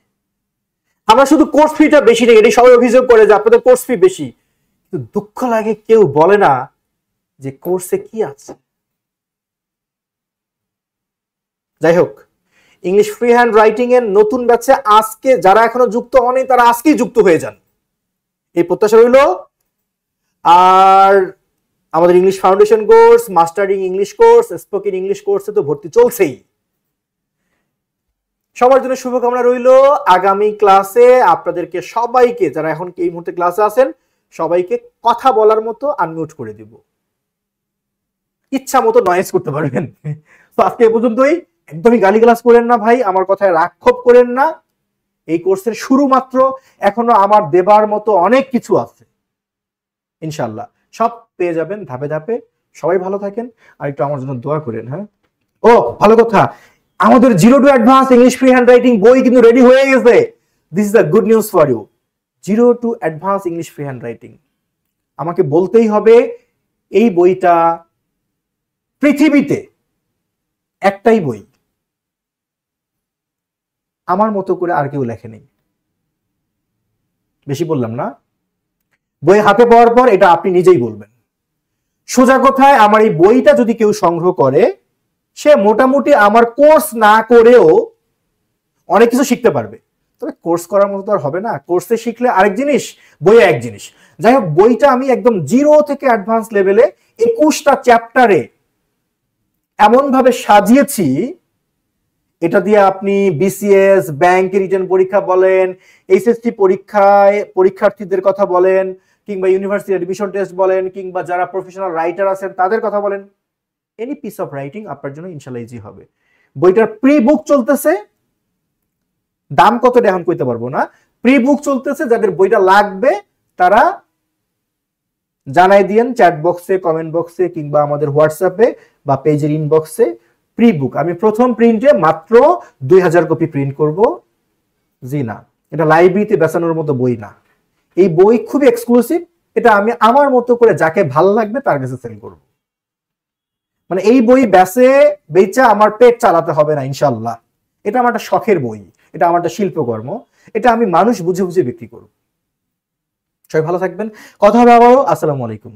আমরা শুধু কোর্স ফিটা বেশি নেই, এটি সবাই অভিযোগ করে যে আপনাদের কোর্স ফি বেশি, কিন্তু দুঃখ লাগে কেউ বলে না যে কোর্সে কি আছে। যাই হোক, ইংলিশ ফ্রি হ্যান্ড রাইটিং এর নতুন ব্যাচে আজকে যারা এখনো যুক্ত হয়নি তারা আজকেই যুক্ত হয়ে যান, এই প্রত্যাশা রইল। আর আমাদের English foundation course, mastering English course, spoken English কোর্সে তো ভর্তি চলছেই। সবার জন্য শুভকামনা রইল। আগামী ক্লাসে আপনাদেরকে সবাইকে, যারা এখন এই মুহূর্তে ক্লাসে আছেন, সবাইকে কথা বলার মতো আনমিউট করে দিব, ইচ্ছা মতো নয়েজ করতে পারবেন। তো আজকে এ পর্যন্তই। একদমই গালিগালাজ করেন না ভাই, আমার কথায় রাক্ষোভ করেন না। এই কোর্সের শুরু মাত্র, এখনো আমার দেবার মতো অনেক কিছু আছে, ইনশাল্লাহ সব পেয়ে যাবেন ধাপে ধাপে। সবাই ভালো থাকেন, আর একটু আমার জন্য দোয়া করেন। হ্যাঁ, ও ভালো কথা, আমাদের 0 to advance English free hand writing বই কিন্তু রেডি হয়ে গেছে। This is the good news for you. 0 to advance English free hand writing, আমাকে বলতেই হবে এই বইটা পৃথিবীতে একটাই বই, আমার মতো করে আর কেউ লেখেনি। বেশি বললাম না? বই হাতে পাওয়ার পর এটা আপনি নিজেই বলবেন। সোজা কথায়, আমার এই বইটা যদি কেউ সংগ্রহ করে, সে মোটামুটি আমার কোর্স না করেও অনেক কিছু শিখতে পারবে। তবে কোর্স করার মতো তো আর হবে না, কোর্সে শিখলে আরেক জিনিস, বইয়ে এক জিনিস। যাই হোক, বইটা আমি একদম 0 থেকে অ্যাডভান্স লেভেলে 21টা চ্যাপ্টারে এমন ভাবে সাজিয়েছি, এটা দিয়ে আপনি বিসিএস, ব্যাংক রিটেন পরীক্ষা বলেন, এইচএসসি পরীক্ষায় পরীক্ষার্থীদের কথা বলেন, কিংবা ইউনিভার্সিটি অ্যাডমিশন টেস্ট বলেন, কিংবা যারা প্রফেশনাল রাইটার আছেন তাদের কথা বলেন, এনি পিস অফ রাইটিং আপনার জন্য ইনশাল্লাহ ইজি হবে। বইটার প্রি বুক চলতেছে, দাম কতটা এখন কইতে পারবো না, প্রি বুক চলতেছে। যাদের বইটা লাগবে তারা জানাই দিয়েন চ্যাট বক্সে, কমেন্ট বক্সে, কিংবা আমাদের হোয়াটসঅ্যাপে বা পেজের ইনবক্সে। প্রি বুক আমি প্রথম প্রিন্টে মাত্র 2000 কপি প্রিন্ট করব। জি না, এটা লাইব্রেরিতে বেচানোর মতো বই না, এই বই খুবই এক্সক্লুসিভ। এটা আমি আমার মতো করে যাকে ভালো লাগবে তার কাছে সেল করব। মানে এই বই বেচা আমার পেট চালাতে হবে না ইনশাল্লাহ। এটা আমার একটা শখের বই, এটা আমার একটা শিল্পকর্ম, এটা আমি মানুষ বুঝে বুঝে বিক্রি করব। সবাই ভালো থাকবেন, কথা হবে আবারও। আসসালামু আলাইকুম।